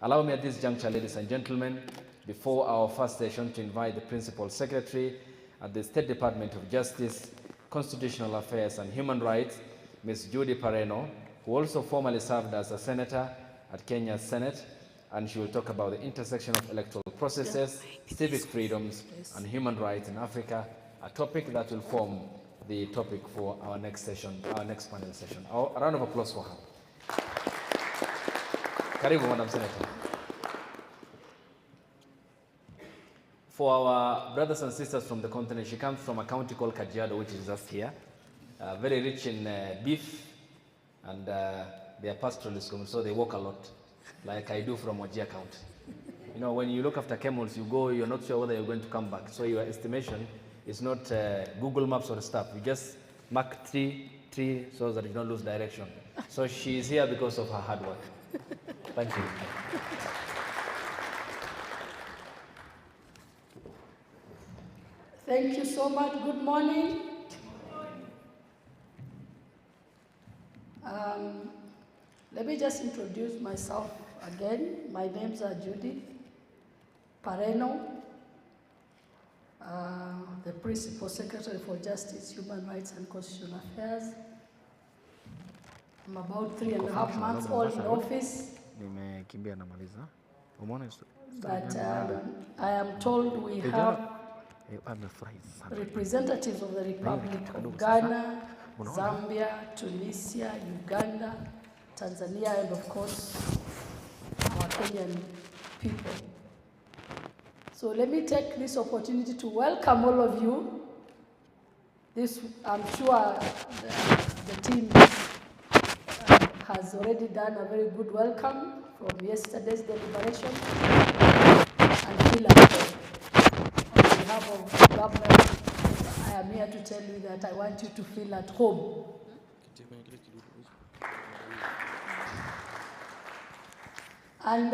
Allow me at this juncture, ladies and gentlemen, before our first session, to invite the Principal Secretary at the State Department of Justice, Constitutional Affairs and Human Rights, Ms. Judy Pareno, who also formerly served as a senator at Kenya's Senate, and she will talk about the intersection of electoral processes, civic freedoms, and human rights in Africa, a topic that will form the topic for our next session, our next panel session. A round of applause for her. Karibu, Madam Senator. For our brothers and sisters from the continent, she comes from a county called Kajiado, which is just here. Very rich in beef, and they are pastoralists, so they walk a lot, like I do from Wajir County. You know, when you look after camels, you go, you're not sure whether you're going to come back. So your estimation is not Google Maps or stuff. You just mark tree so that you don't lose direction. So she is here because of her hard work. Thank you. Thank you so much. Good morning. Let me just introduce myself again. My names are Judy Pareno, the Principal Secretary for Justice, Human Rights and Constitutional Affairs. I'm about 3.5 months old in office. But I am told we have representatives of the Republic of Ghana, Zambia, Tunisia, Uganda, Tanzania, and of course, our Kenyan people. So let me take this opportunity to welcome all of you. This, I'm sure the team has already done a very good welcome from yesterday's deliberation, and feel at home. On behalf of the government, I am here to tell you that I want you to feel at home. And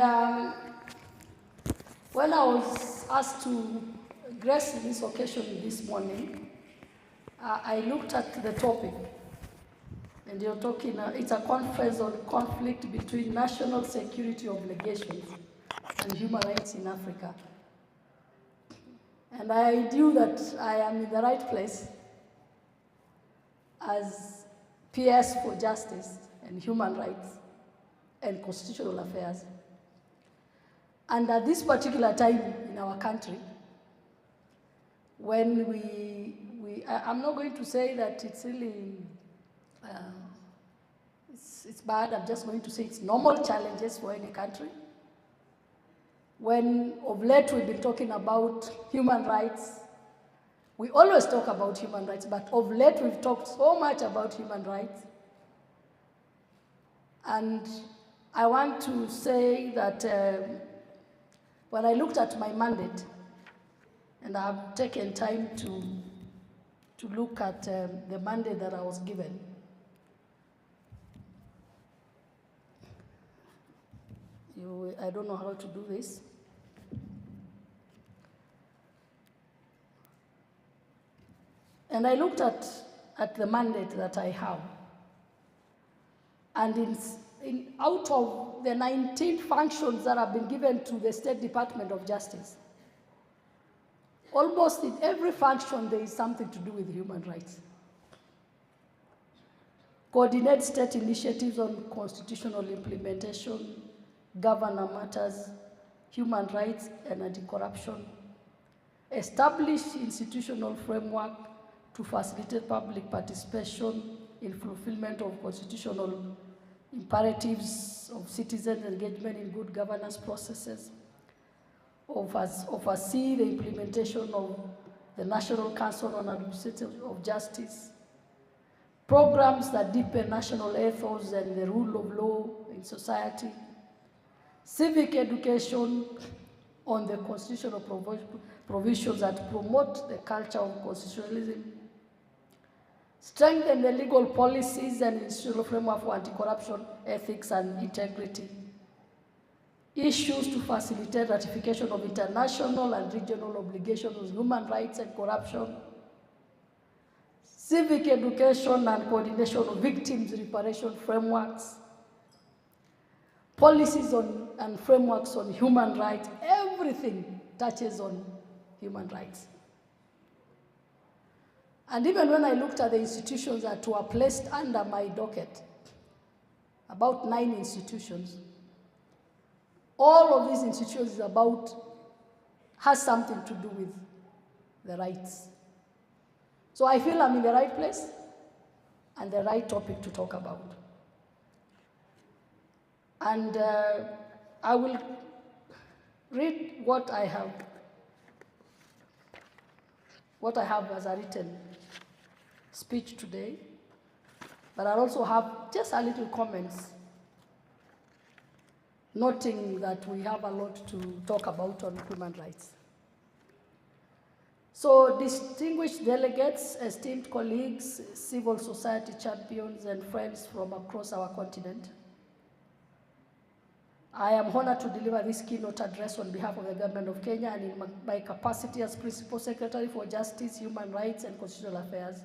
when I was asked to grace this occasion this morning, I looked at the topic, and you're talking, it's a conference on conflict between national security obligations and human rights in Africa. And I knew that I am in the right place as PS for Justice and Human Rights and Constitutional Affairs. And at this particular time in our country, when I'm not going to say that it's really, it's bad, I'm just going to say it's normal challenges for any country. When of late we've been talking about human rights, we always talk about human rights, but of late we've talked so much about human rights. And I want to say that when I looked at my mandate, and I've taken time to look at the mandate that I was given, I don't know how to do this. And I looked at the mandate that I have. And out of the 19 functions that have been given to the State Department of Justice, almost in every function there is something to do with human rights. Coordinate state initiatives on constitutional implementation, governor matters, human rights and anti-corruption. Establish institutional framework to facilitate public participation in fulfillment of constitutional imperatives of citizen engagement in good governance processes. Oversee the implementation of the National Council on Administration of Justice. Programs that deepen national ethos and the rule of law in society. Civic education on the constitutional provisions that promote the culture of constitutionalism, strengthen the legal policies and institutional framework for anti-corruption, ethics, and integrity, issues to facilitate ratification of international and regional obligations on human rights and corruption, civic education and coordination of victims' reparation frameworks, policies on and frameworks on human rights. Everything touches on human rights. And even when I looked at the institutions that were placed under my docket, about 9 institutions, all of these institutions has something to do with the rights. So I feel I'm in the right place and the right topic to talk about. And I will read what I have as a written speech today, but I also have just a little comments, noting that we have a lot to talk about on human rights. So, distinguished delegates, esteemed colleagues, civil society champions, and friends from across our continent, I am honored to deliver this keynote address on behalf of the Government of Kenya and in my capacity as Principal Secretary for Justice, Human Rights, and Constitutional Affairs.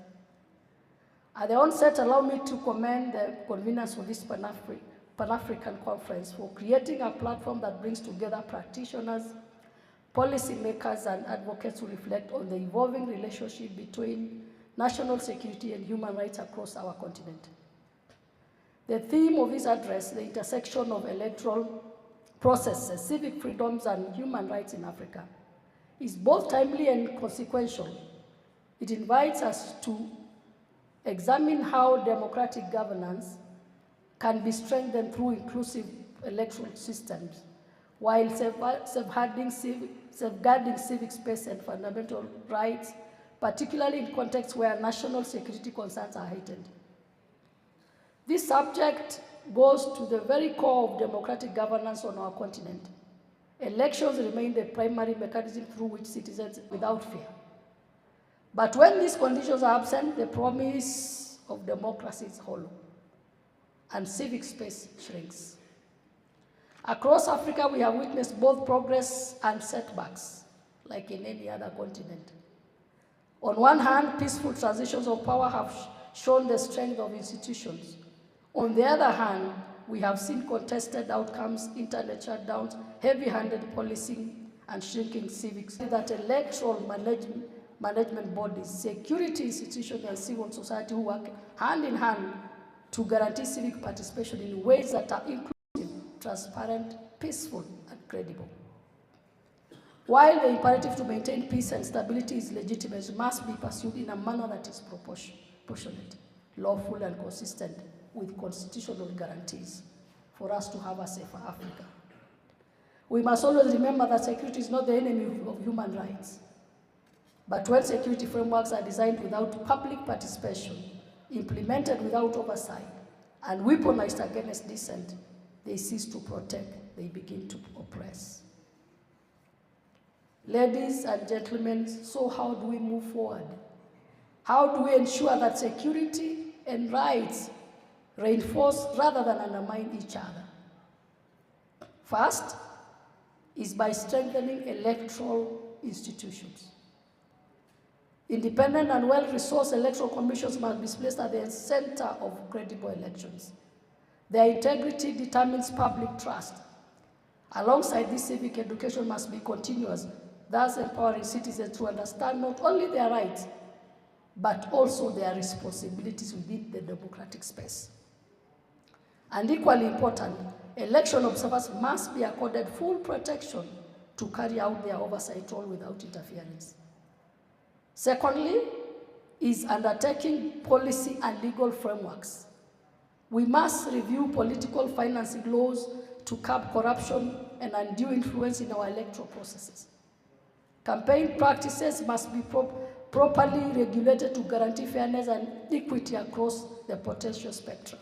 At the onset, allow me to commend the conveners of this Pan-African Conference for creating a platform that brings together practitioners, policymakers, and advocates who reflect on the evolving relationship between national security and human rights across our continent. The theme of this address, the intersection of electoral processes, civic freedoms, and human rights in Africa, is both timely and consequential. It invites us to examine how democratic governance can be strengthened through inclusive electoral systems, while safeguarding civic space and fundamental rights, particularly in contexts where national security concerns are heightened. This subject goes to the very core of democratic governance on our continent. Elections remain the primary mechanism through which citizens without fear. But when these conditions are absent, the promise of democracy is hollow, and civic space shrinks. Across Africa, we have witnessed both progress and setbacks, like in any other continent. On one hand, peaceful transitions of power have shown the strength of institutions. On the other hand, we have seen contested outcomes, internet shutdowns, heavy-handed policing, and shrinking civics. That electoral management bodies, security institutions, and civil society who work hand in hand to guarantee civic participation in ways that are inclusive, transparent, peaceful, and credible. While the imperative to maintain peace and stability is legitimate, it must be pursued in a manner that is proportionate, lawful, and consistent with constitutional guarantees for us to have a safer Africa. We must always remember that security is not the enemy of human rights. But when security frameworks are designed without public participation, implemented without oversight, and weaponized against dissent, they cease to protect, they begin to oppress. Ladies and gentlemen, so how do we move forward? How do we ensure that security and rights reinforce rather than undermine each other? First is by strengthening electoral institutions. Independent and well-resourced electoral commissions must be placed at the center of credible elections. Their integrity determines public trust. Alongside this, civic education must be continuous, thus empowering citizens to understand not only their rights, but also their responsibilities within the democratic space. And equally important, election observers must be accorded full protection to carry out their oversight role without interference. Secondly, is undertaking policy and legal frameworks. We must review political financing laws to curb corruption and undue influence in our electoral processes. Campaign practices must be properly regulated to guarantee fairness and equity across the potential spectrum.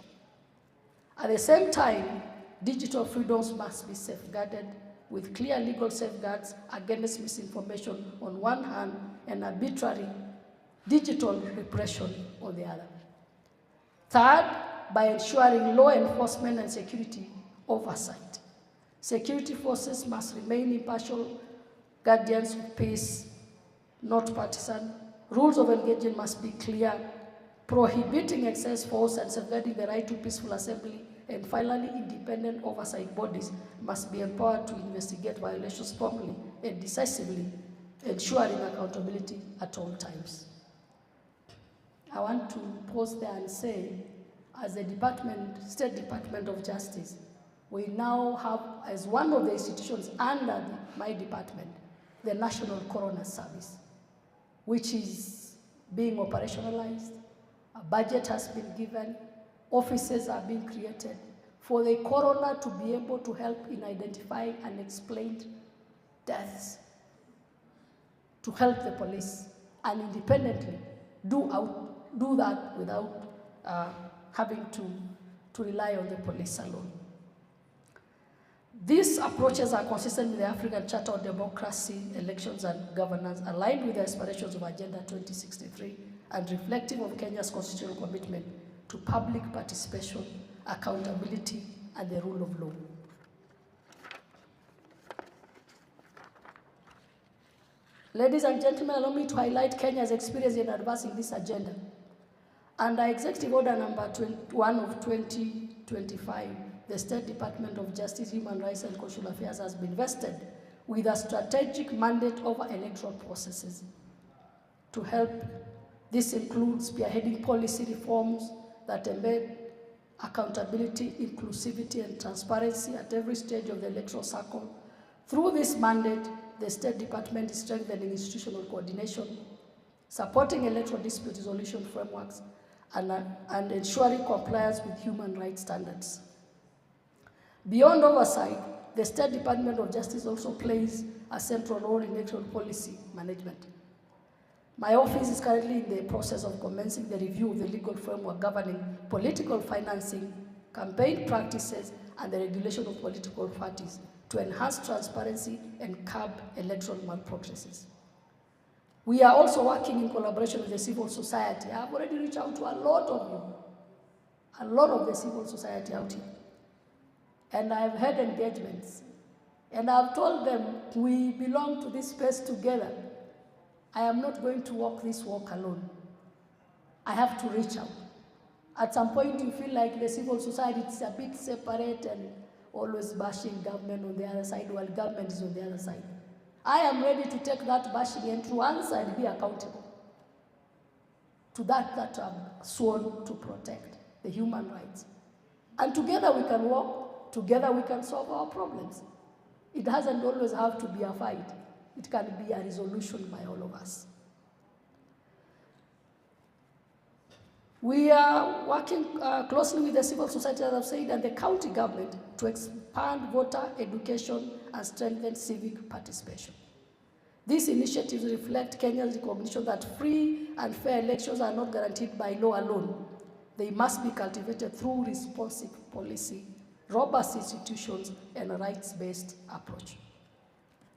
At the same time, digital freedoms must be safeguarded with clear legal safeguards against misinformation on one hand and arbitrary digital repression on the other. Third, by ensuring law enforcement and security oversight. Security forces must remain impartial guardians of peace, not partisan. Rules of engagement must be clear, prohibiting excess force and safeguarding the right to peaceful assembly. And finally, independent oversight bodies must be empowered to investigate violations promptly and decisively, ensuring accountability at all times. I want to pause there and say, as a department, State Department of Justice, we now have, as one of the institutions under my department, the National Coroner Service, which is being operationalized. A budget has been given, offices are being created for the coroner to be able to help in identifying unexplained deaths, to help the police, and independently do that without having to rely on the police alone. These approaches are consistent with the African Charter on Democracy, Elections and Governance, aligned with the aspirations of Agenda 2063, and reflective of Kenya's constitutional commitment to public participation, accountability, and the rule of law. Ladies and gentlemen, allow me to highlight Kenya's experience in advancing this agenda. Under Executive Order number 1 of 2025, the State Department of Justice, Human Rights and Constitutional Affairs has been vested with a strategic mandate over electoral processes. To help, this includes spearheading policy reforms that embed accountability, inclusivity, and transparency at every stage of the electoral cycle. Through this mandate, the State Department is strengthening institutional coordination, supporting electoral dispute resolution frameworks, and ensuring compliance with human rights standards. Beyond oversight, the State Department of Justice also plays a central role in electoral policy management. My office is currently in the process of commencing the review of the legal framework governing political financing, campaign practices, and the regulation of political parties to enhance transparency and curb electoral malpractices. We are also working in collaboration with the civil society. I have already reached out to a lot of the civil society out here. And I have had engagements. And I've told them, we belong to this space together. I am not going to walk this walk alone. I have to reach out. At some point, you feel like the civil society is a bit separate and always bashing government on the other side while government is on the other side. I am ready to take that bashing and to answer and be accountable to that I'm sworn to protect, the human rights. And together we can work, together we can solve our problems. It doesn't always have to be a fight. It can be a resolution by all of us. We are working closely with the civil society, as I've said, and the county government to expand voter education and strengthen civic participation. These initiatives reflect Kenya's recognition that free and fair elections are not guaranteed by law alone. They must be cultivated through responsive policy, robust institutions, and a rights-based approach.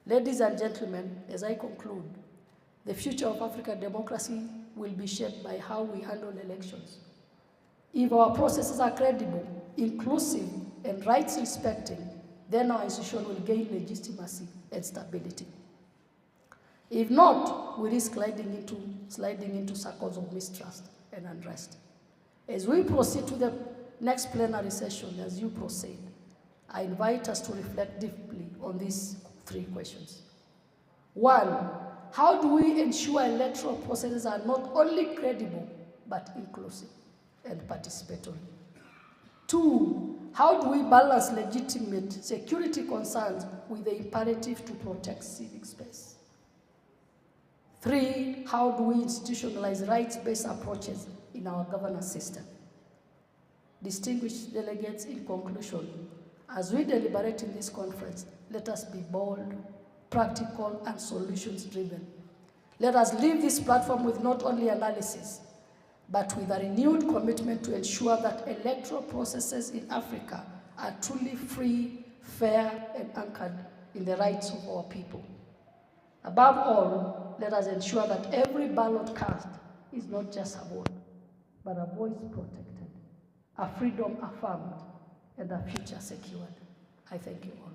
Ladies and gentlemen, as I conclude, the future of African democracy will be shaped by how we handle elections. If our processes are credible, inclusive, and rights-respecting, then our institution will gain legitimacy and stability. If not, we risk sliding into circles of mistrust and unrest. As we proceed to the next plenary session, as you proceed, I invite us to reflect deeply on these 3 questions. 1, how do we ensure electoral processes are not only credible, but inclusive and participatory? 2, how do we balance legitimate security concerns with the imperative to protect civic space? 3, how do we institutionalize rights-based approaches in our governance system? Distinguished delegates, in conclusion, as we deliberate in this conference, let us be bold, practical, and solutions-driven. Let us leave this platform with not only analysis, but with a renewed commitment to ensure that electoral processes in Africa are truly free, fair, and anchored in the rights of our people. Above all, let us ensure that every ballot cast is not just a vote, but a voice protected, a freedom affirmed, and a future secured. I thank you all.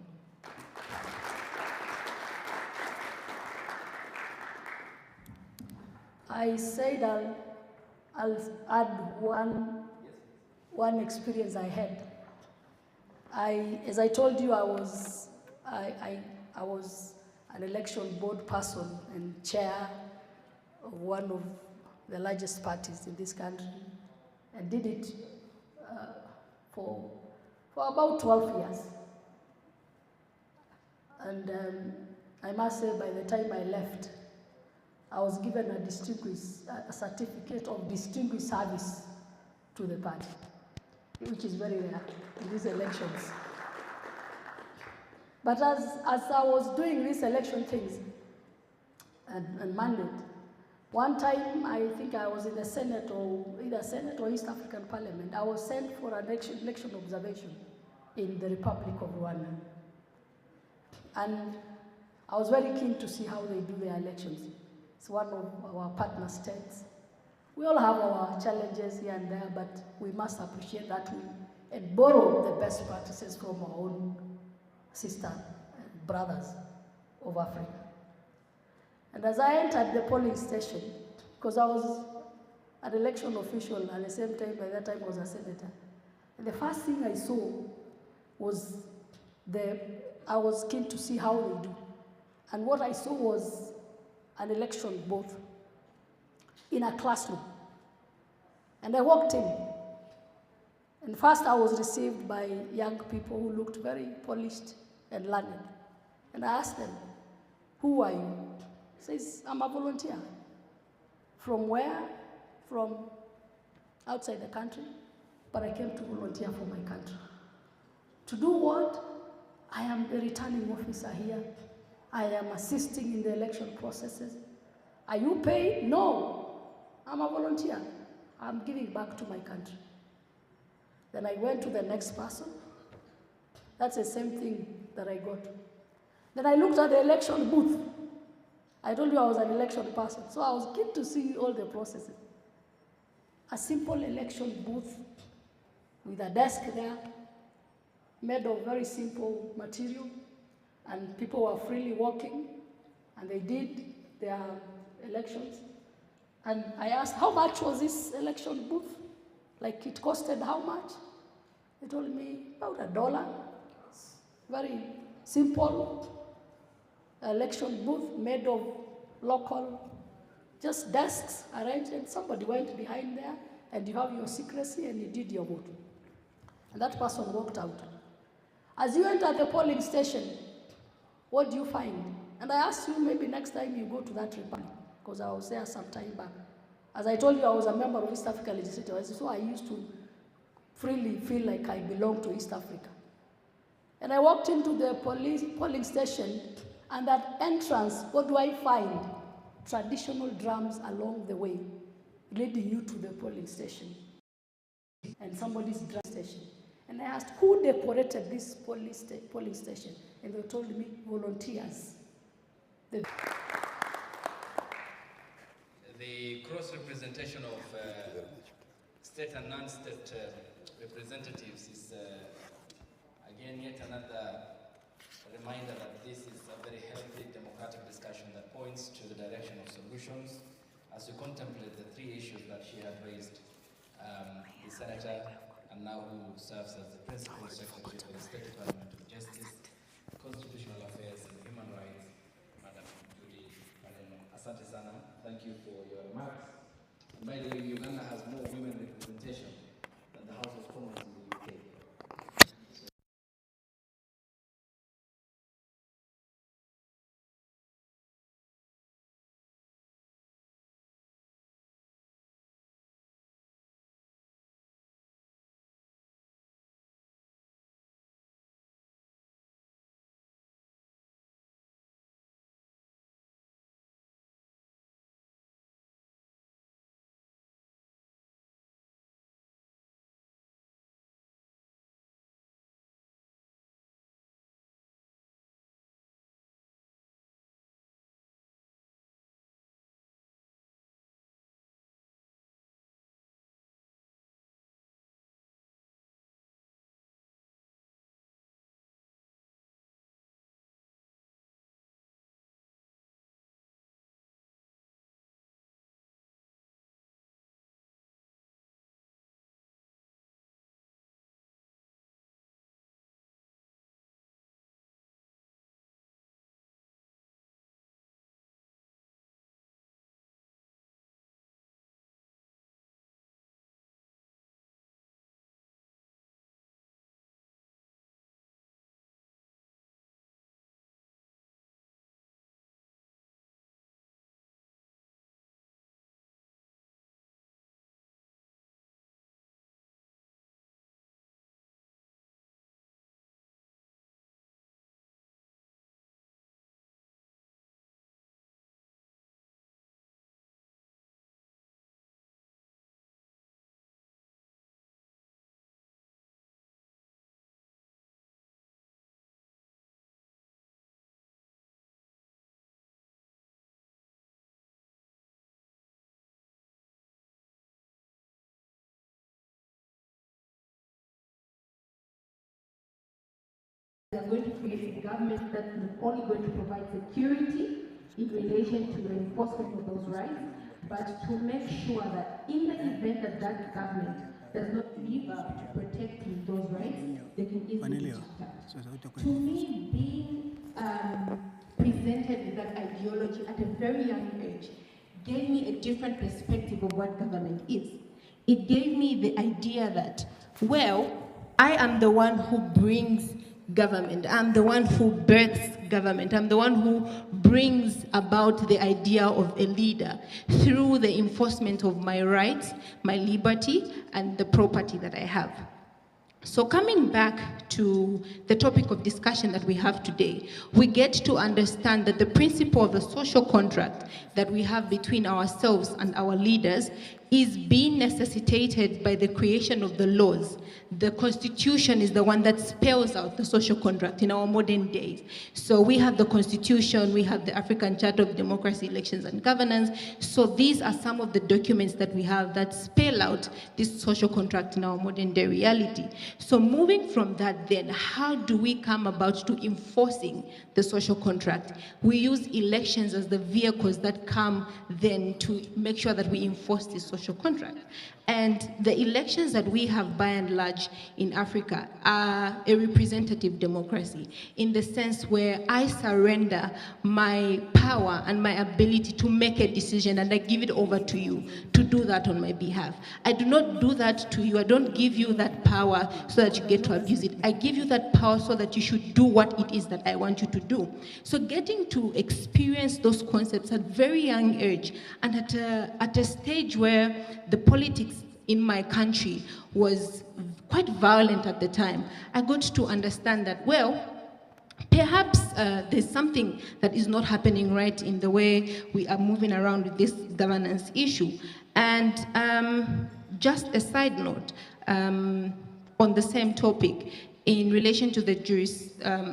I said I'll add one experience I had. As I told you, I was an election board person and chair of one of the largest parties in this country, and did it for about 12 years. And I must say, by the time I left, I was given a certificate of distinguished service to the party, which is very rare in these elections. But as I was doing these election things and mandate, one time I think I was in the Senate, or either Senate or East African Parliament, I was sent for an election observation in the Republic of Rwanda. And I was very keen to see how they do their elections. It's one of our partner states. We all have our challenges here and there, but we must appreciate that and borrow the best practices from our own sisters and brothers of Africa. And as I entered the polling station, because I was an election official at the same time, by that time I was a senator, and the first thing I saw was I was keen to see how they do. And what I saw was an election booth in a classroom. And I walked in. And first I was received by young people who looked very polished and learned. And I asked them, "Who are you?" He says, "I'm a volunteer." "From where?" "From outside the country, but I came to volunteer for my country." "To do what?" "I am the returning officer here. I am assisting in the election processes." "Are you paid?" "No, I'm a volunteer. I'm giving back to my country." Then I went to the next person. That's the same thing that I got. Then I looked at the election booth. I told you I was an election person, so I was keen to see all the processes. A simple election booth with a desk there, made of very simple material, and people were freely walking, and they did their elections. And I asked, "How much was this election booth? Like, it costed how much?" They told me about $1. Very simple election booth made of local, just desks arranged, and somebody went behind there, and you have your secrecy, and you did your vote. And that person walked out. As you enter the polling station, what do you find? And I asked you, maybe next time you go to that republic, because I was there some time back. As I told you, I was a member of East Africa Legislature, so I used to freely feel like I belong to East Africa. And I walked into the polling station, and at entrance, what do I find? Traditional drums along the way, leading you to the polling station, and somebody's drum station. And I asked, "Who decorated this polling station?" And they told me, "Volunteers." The cross-representation of state and non-state representatives is, again, yet another reminder that this is a very healthy democratic discussion that points to the direction of solutions. As we contemplate the three issues that she had raised, the senator, and now who serves as the principal secretary for the State Department of Justice, Constitutional Affairs and Human Rights, Madam Judy Maneno. Asante sana. Thank you for your remarks. And by the way, Uganda has more women representation than the House of Commons in the They're going to create a government that is only going to provide security in relation to the enforcement of those rights, but to make sure that in the event that that government does not live up to protecting those rights, they can easily be checked. To me, being presented with that ideology at a very young age gave me a different perspective of what government is. It gave me the idea that, well, I am the one who brings government. I'm the one who births government. I'm the one who brings about the idea of a leader through the enforcement of my rights, my liberty, and the property that I have. So coming back to the topic of discussion that we have today, we get to understand that the principle of the social contract that we have between ourselves and our leaders is being necessitated by the creation of the laws. The Constitution is the one that spells out the social contract in our modern days. So we have the Constitution, we have the African Charter of Democracy, Elections and Governance. So these are some of the documents that we have that spell out this social contract in our modern day reality. So moving from that then, how do we come about to enforcing the social contract? We use elections as the vehicles that come then to make sure that we enforce this social contract. And the elections that we have by and large in Africa are a representative democracy in the sense where I surrender my power and my ability to make a decision and I give it over to you to do that on my behalf. I do not do that to you. I don't give you that power so that you get to abuse it. I give you that power so that you should do what it is that I want you to do. So getting to experience those concepts at very young age and at a stage where the politics in my country was quite violent at the time, I got to understand that, well, perhaps there's something that is not happening right in the way we are moving around with this governance issue. And just a side note, on the same topic, in relation to the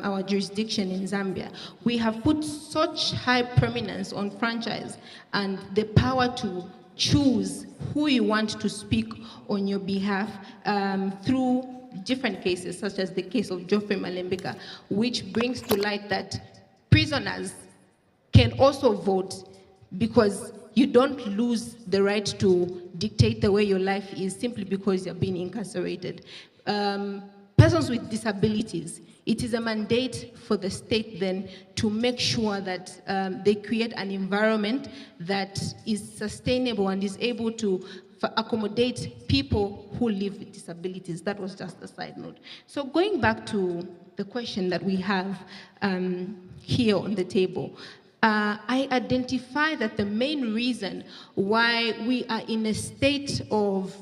our jurisdiction in Zambia, we have put such high prominence on franchise and the power to choose who you want to speak on your behalf through different cases, such as the case of Geoffrey Malembeka, which brings to light that prisoners can also vote because you don't lose the right to dictate the way your life is simply because you're being incarcerated. Persons with disabilities, it is a mandate for the state then to make sure that they create an environment that is sustainable and is able to accommodate people who live with disabilities. That was just a side note. So going back to the question that we have here on the table, I identify that the main reason why we are in a state of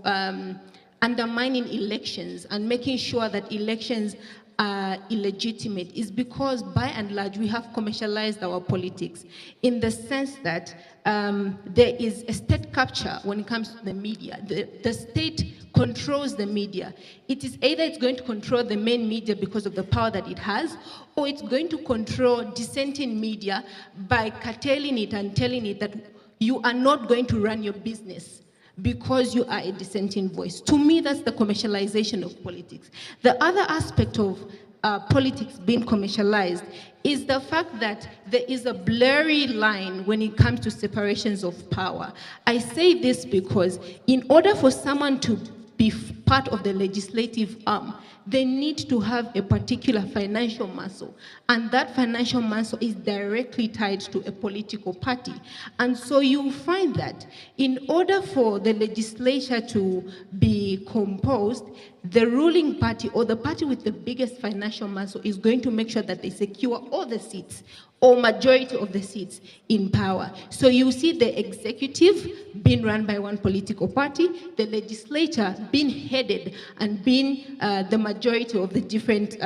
undermining elections and making sure that elections are illegitimate is because, by and large, we have commercialized our politics in the sense that there is a state capture when it comes to the media. The state controls the media. It is either it's going to control the main media because of the power that it has, or it's going to control dissenting media by curtailing it and telling it that you are not going to run your business because you are a dissenting voice. To me, that's the commercialization of politics. The other aspect of politics being commercialized is the fact that there is a blurry line when it comes to separations of power. I say this because in order for someone to be part of the legislative arm, they need to have a particular financial muscle. And that financial muscle is directly tied to a political party. And so you find that in order for the legislature to be composed, the ruling party or the party with the biggest financial muscle is going to make sure that they secure all the seats or majority of the seats in power. So you see the executive being run by one political party, the legislature being headed and being the majority of the different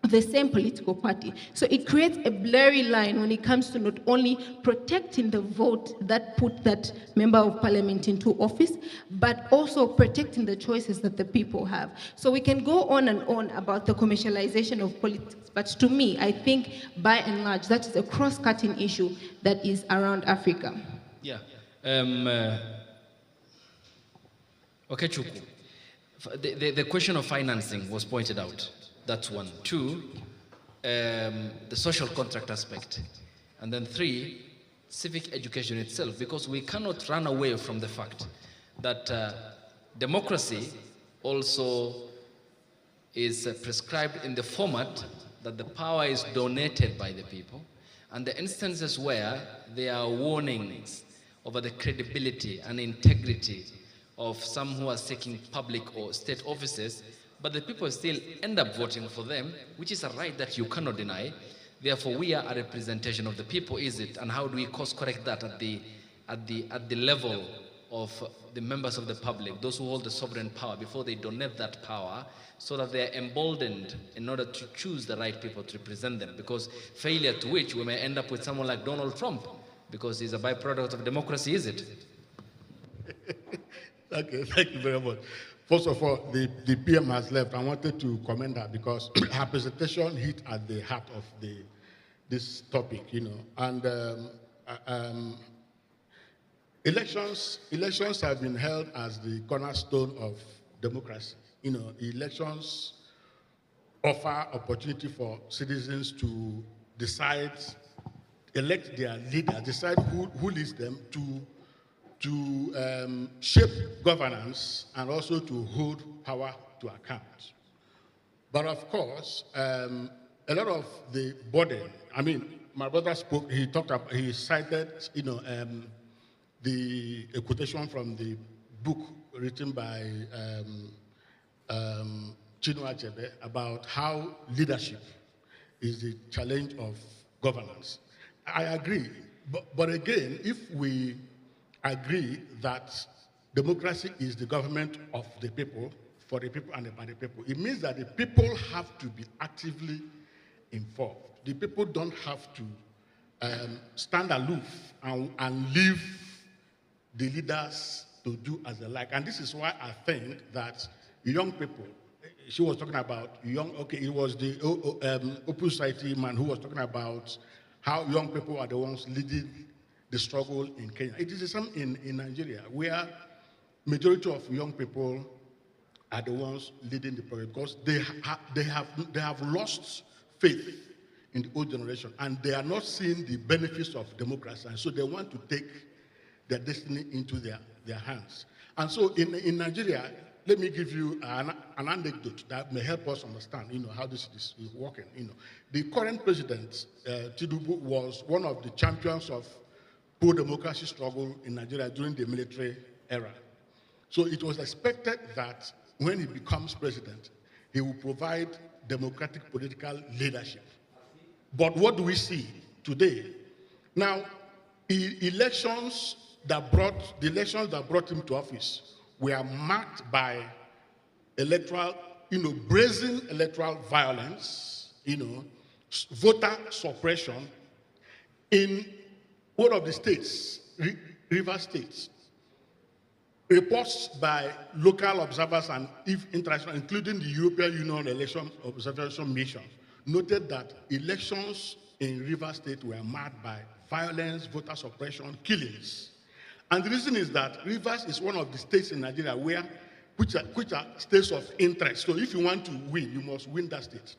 the same political party. So it creates a blurry line when it comes to not only protecting the vote that put that member of parliament into office, but also protecting the choices that the people have. So we can go on and on about the commercialization of politics, but to me, I think by and large, that is a cross-cutting issue that is around Africa. Yeah. Okay, Chuku. The question of financing was pointed out. That's one. Two, the social contract aspect. And then 3, civic education itself, because we cannot run away from the fact that democracy also is prescribed in the format that the power is donated by the people, and the instances where there are warnings over the credibility and integrity of some who are seeking public or state offices, but the people still end up voting for them, which is a right that you cannot deny. Therefore, we are a representation of the people, is it? And how do we course correct that at the level of the members of the public, those who hold the sovereign power, before they donate that power, so that they are emboldened in order to choose the right people to represent them? Because failure to which we may end up with someone like Donald Trump, because he's a byproduct of democracy, is it? Okay, thank you very much. First of all, the PM has left. I wanted to commend her because her presentation hit at the heart of this topic, And elections have been held as the cornerstone of democracy. Elections offer opportunity for citizens to decide, elect their leader, decide who leads them, to shape governance and also to hold power to account. But of course, a lot of the burden, my brother spoke, he cited, a quotation from the book written by Chinua Achebe about how leadership is the challenge of governance. I agree, but again, if we agree that democracy is the government of the people, for the people, and by the people, it means that the people have to be actively involved. The people don't have to stand aloof and leave the leaders to do as they like. And this is why I think that young people, she was talking about it was the Open Society man who was talking about how young people are the ones leading the struggle in Kenya. It is the same in Nigeria, where majority of young people are the ones leading the program because they have lost faith in the old generation, and they are not seeing the benefits of democracy, and so they want to take their destiny into their hands. And so in Nigeria, let me give you an anecdote that may help us understand, how this is working. The current president, Tinubu, was one of the champions of pro-democracy struggle in Nigeria during the military era. So it was expected that when he becomes president, he will provide democratic political leadership. But what do we see today? Now, the elections that brought him to office were marked by brazen electoral violence, voter suppression in one of the states, Rivers State. Reports by local observers and international, including the European Union Election Observation Mission, noted that elections in Rivers State were marked by violence, voter suppression, killings. And the reason is that Rivers is one of the states in Nigeria which are states of interest. So if you want to win, you must win that state.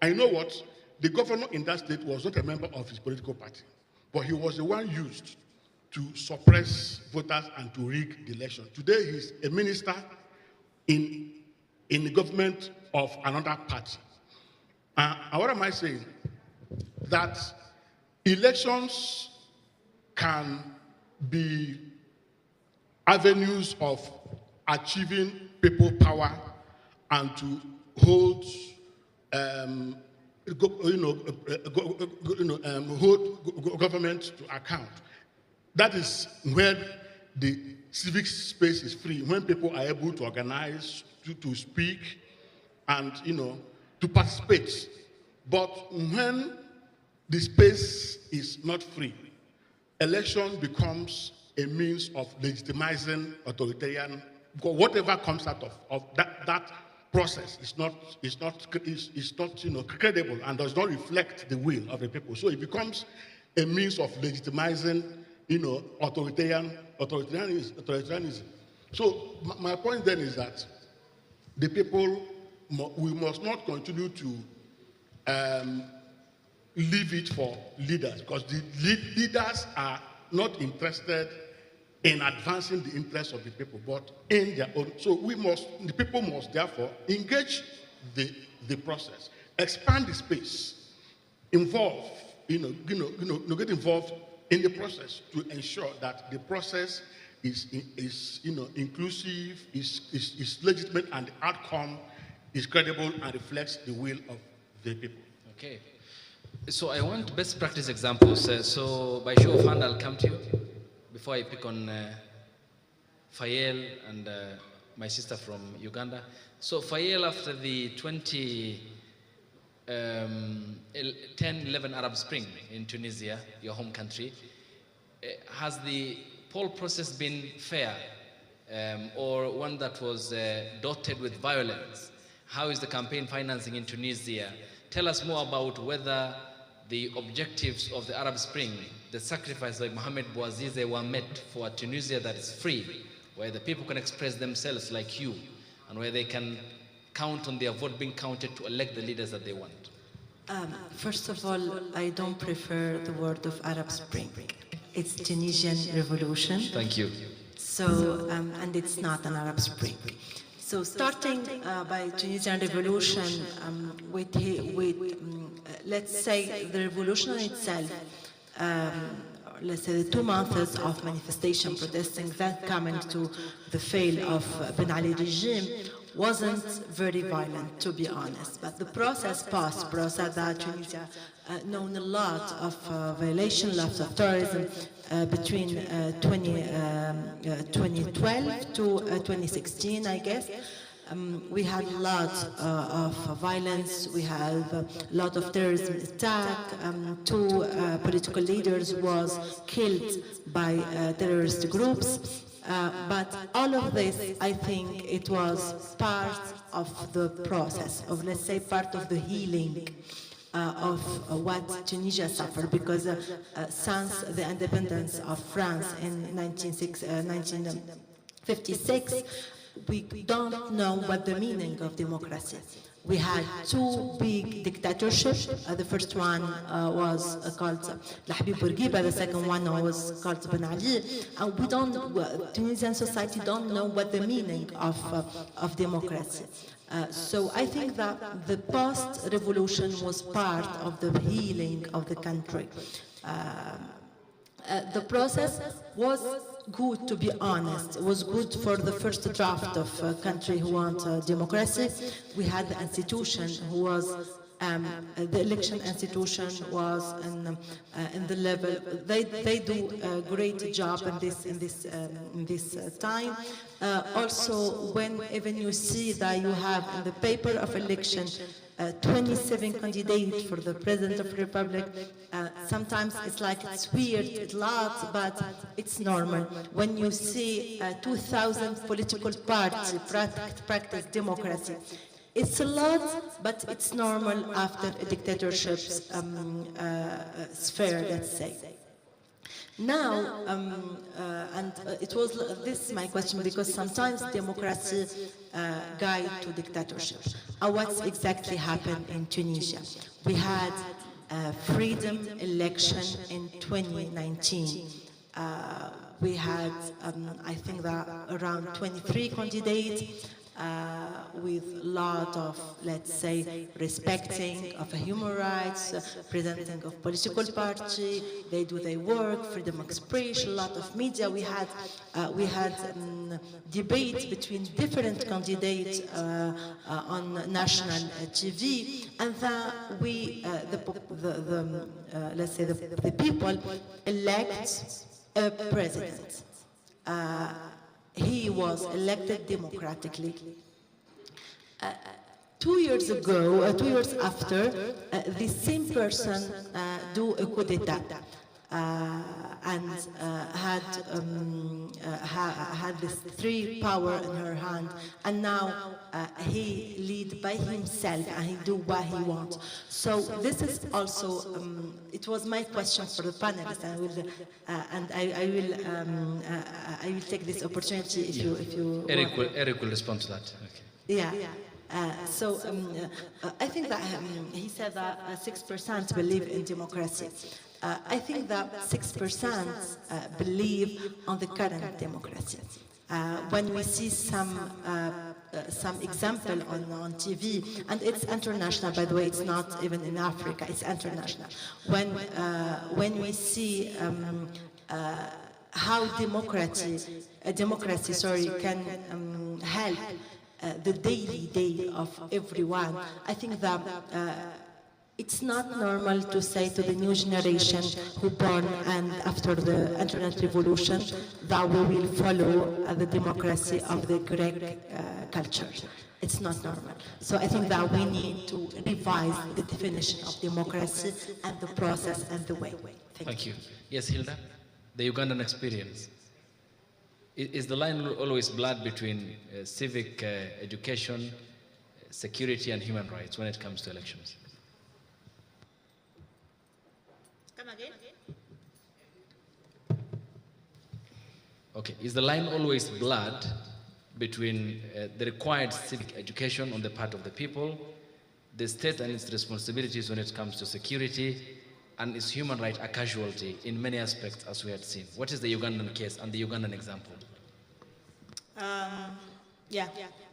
And you know what? The governor in that state was not a member of his political party, but he was the one used to suppress voters and to rig the election. Today, he's a minister in the government of another party. And what am I saying? That elections can be avenues of achieving people power and to hold, hold government to account. That is when the civic space is free, when people are able to organize, to speak, and to participate. But when the space is not free, election becomes a means of legitimizing authoritarian. Whatever comes out of that process is not credible and does not reflect the will of the people. So it becomes a means of legitimizing authoritarianism. So my point then is that the people, we must not continue to leave it for leaders, because the leaders are not interested in advancing the interests of the people, but in their own. So the people must therefore engage the process, expand the space, involve, get involved in the process to ensure that the process is inclusive, is legitimate, and the outcome is credible and reflects the will of the people. Okay. So I want best practice examples. So by show of hand, I'll come to you before I pick on Fayel and my sister from Uganda. So Fayel, after the 2010-11 Arab Spring in Tunisia, your home country, has the poll process been fair or one that was dotted with violence? How is the campaign financing in Tunisia? Tell us more about whether the objectives of the Arab Spring, the sacrifice of Mohamed Bouazizi, were met for a Tunisia that is free, where the people can express themselves like you, and where they can count on their vote being counted to elect the leaders that they want. First of all, I don't prefer the word of Arab Spring. It's Tunisian revolution. Thank you. So, and it's not an Arab Spring. So starting by Tunisian revolution, let's say the revolution itself, let's say the 2 months of manifestation, protesting, then coming to the fail of Ben Ali regime, wasn't very violent, to be honest. But the process that Tunisia known a lot of violation, lots of terrorism between 2012 to 2016, I guess. We had a lot of violence, we had a lot of terrorism attack, 2 political leaders was killed by terrorist groups. But all of this, I think it was part of the process, of, let's say, part of the healing of what Tunisia suffered, because since the independence of France in 1956, we don't know what the meaning of democracy. We had 2 big dictatorships. The first one was called Habib Bourguiba. The second one was called Ben Ali. And Tunisian society don't know what the meaning of democracy. So I think that the post-revolution was part of the healing of the country. The process was good, to be honest. It was good for the first draft of a country who wants democracy. We had the institution who was, the election institution was in the level. They do a great job in this time. Also, when even you see that you have in the paper of election 27 candidates for the President of the Republic. Sometimes it's like it's weird, it's a lot, but it's normal. When you see 2,000 political parties practice democracy, it's a lot, but it's normal after a dictatorship sphere, let's say. Now, and it was this is my question, because sometimes democracy guide to dictatorship. What's exactly happened in Tunisia? We had freedom election in 2019. We had, I think that around 23 candidates, with a lot of, let's say, respecting of human rights, presenting of political party, they do their work, freedom of expression, a lot of media. We had debates between different candidates on national TV, and then let's say the people elect a president. He was elected democratically. 2 years ago, 2 years after, the same person do a coup d'etat and had this 3 power in her hand, and now he lead by himself and he do what he wants. So this is also it was my question for the panelists, and I will take this opportunity if you Eric will respond to that. Okay. Yeah. I think that he said that 6% believe in democracy. I think that 6% believe on the current democracy. When we see some example on TV, and it's international, by the way, it's not even in Africa, it's international. When we see how democracy can help the daily day of everyone, I think that it's not normal to say to the new generation who born and after the internet revolution that we will follow the democracy of the Greek culture. It's not normal. So I think that we need to revise the definition of democracy and the process and the way. Thank you. Yes, Hilda, the Ugandan experience. Is the line always blurred between civic education, security, and human rights when it comes to elections? Come again? Okay, is the line always blurred between the required civic education on the part of the people, the state and its responsibilities when it comes to security, and is human right a casualty in many aspects, as we had seen? What is the Ugandan case and the Ugandan example? Yeah,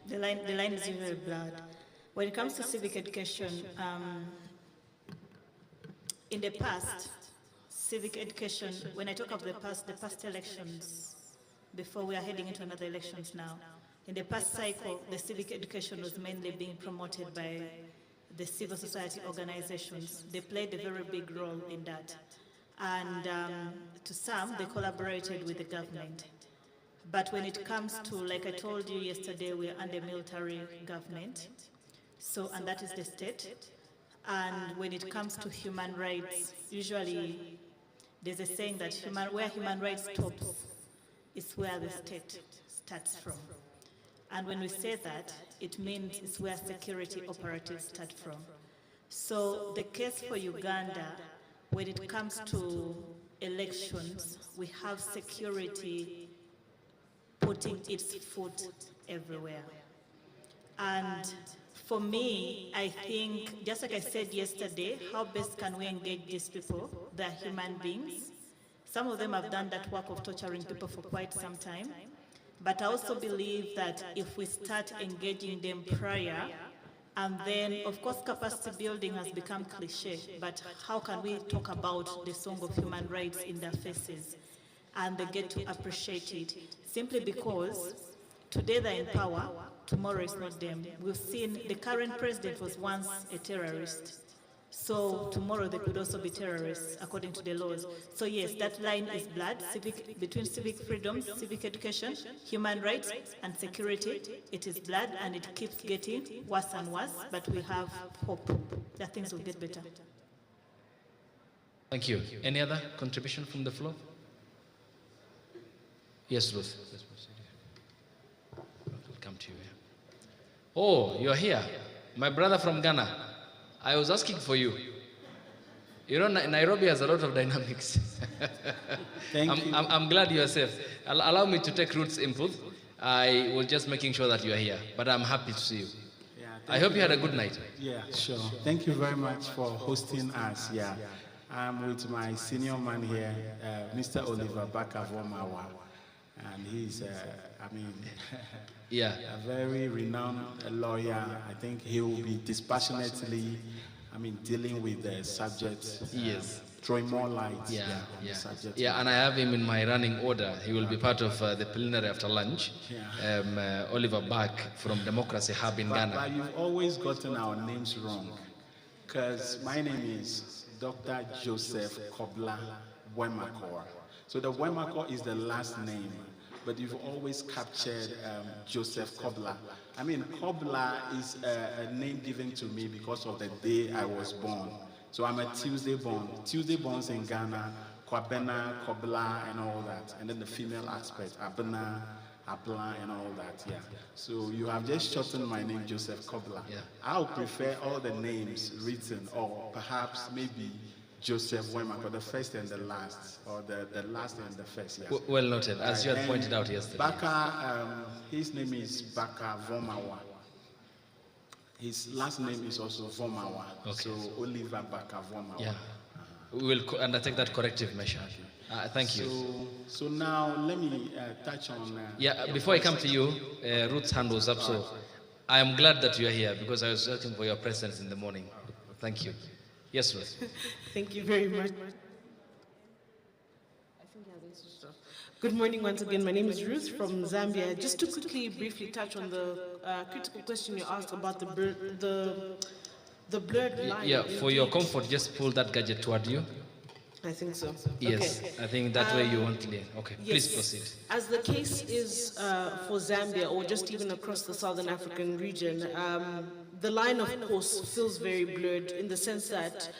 the line is usually blurred. When it comes to civic education, in the past, civic education, when I talk of the past elections, before we are heading into another elections now, in the past cycle, the civic education was mainly being promoted by the civil society organizations. They played a very big role in that. And to some, they collaborated with the government. But when it comes to, like I told you yesterday, we're under military government. So, and that is the state. And when it comes to human rights, usually there's a saying that where human rights stops is where the state starts from. And when we say that, it means it's where security operatives start from. So the case for Uganda, when it comes to elections, we have security putting its foot everywhere. And for me, I think, just like I said yesterday, how best can we engage these people? They're human beings. Some of them have done that work of torturing people for quite some time. But I also believe that if we start engaging them prior, and then, of course, capacity building has become cliche, but how can we talk about the song of human rights in their faces? And they get to appreciate it, simply because today they're in power, tomorrow is not them. We've seen the current president was once a terrorist. So tomorrow they could also be terrorists according to the laws. So yes, that line is blurred between civic freedoms, civic education, human rights, and security. It is blurred and it keeps getting worse and worse, but we have hope that things will get better. Thank you. Any other contribution from the floor? Yes, Ruth. I'll come to you here. Oh, you're here. My brother from Ghana. I was asking for you. You know, Nairobi has a lot of dynamics. I'm glad you are safe. Allow me to take Ruth's input. I was just making sure that you are here, but I'm happy to see you. Yeah, I hope you had a good night. Yeah, sure. Thank you very much for hosting us. Yeah, I'm with my senior man here, Mr. Oliver Bakavomawa, and he's, yeah, a very renowned lawyer. I think he will be dispassionately, dealing with the subject. Yes. Throwing more light on the subject. Yeah, and I have him in my running order. He will be part of the plenary after lunch. Yeah. Oliver Bak from Democracy Hub in Ghana. But you've always gotten our names wrong, because my name is Dr. Joseph Kobla Wemakor. So the Wemakor is the last name, but you've always captured Joseph Kobla. Kobla is a name given to me because of the day I was born. So I'm a Tuesday born. Tuesday borns in Ghana, Kwabena, Kobla, and all that. And then the female aspect, Abena, Abla, and all that, yeah. So you have just shortened my name, Joseph Kobla. Yeah. I would prefer all the names written, or perhaps maybe Joseph Wemakor, the first and the last, or the last and the first, yeah. Well noted, as you had pointed out yesterday. Baka, his name is Baka Vomawa. His last name is also Vomawa. Okay. So Oliver Baka Vomawa. Yeah. We will undertake that corrective measure. Thank you. So now let me touch on. Yeah, before I come to you, Ruth's hand was up, so I am glad that you are here because I was waiting for your presence in the morning. Thank you. Yes, Ruth. Thank you very much. Good morning once again. My name is Ruth from Zambia. Just to quickly, briefly touch on the critical question you asked about the blurred line. Yeah, for your comfort, just pull that gadget toward you. I think so. Yes, Okay. I think that way you won't lean. Okay, Yes. please proceed. As the case is for Zambia, or just even across the Southern African region, the line, of course, feels very blurred in the sense that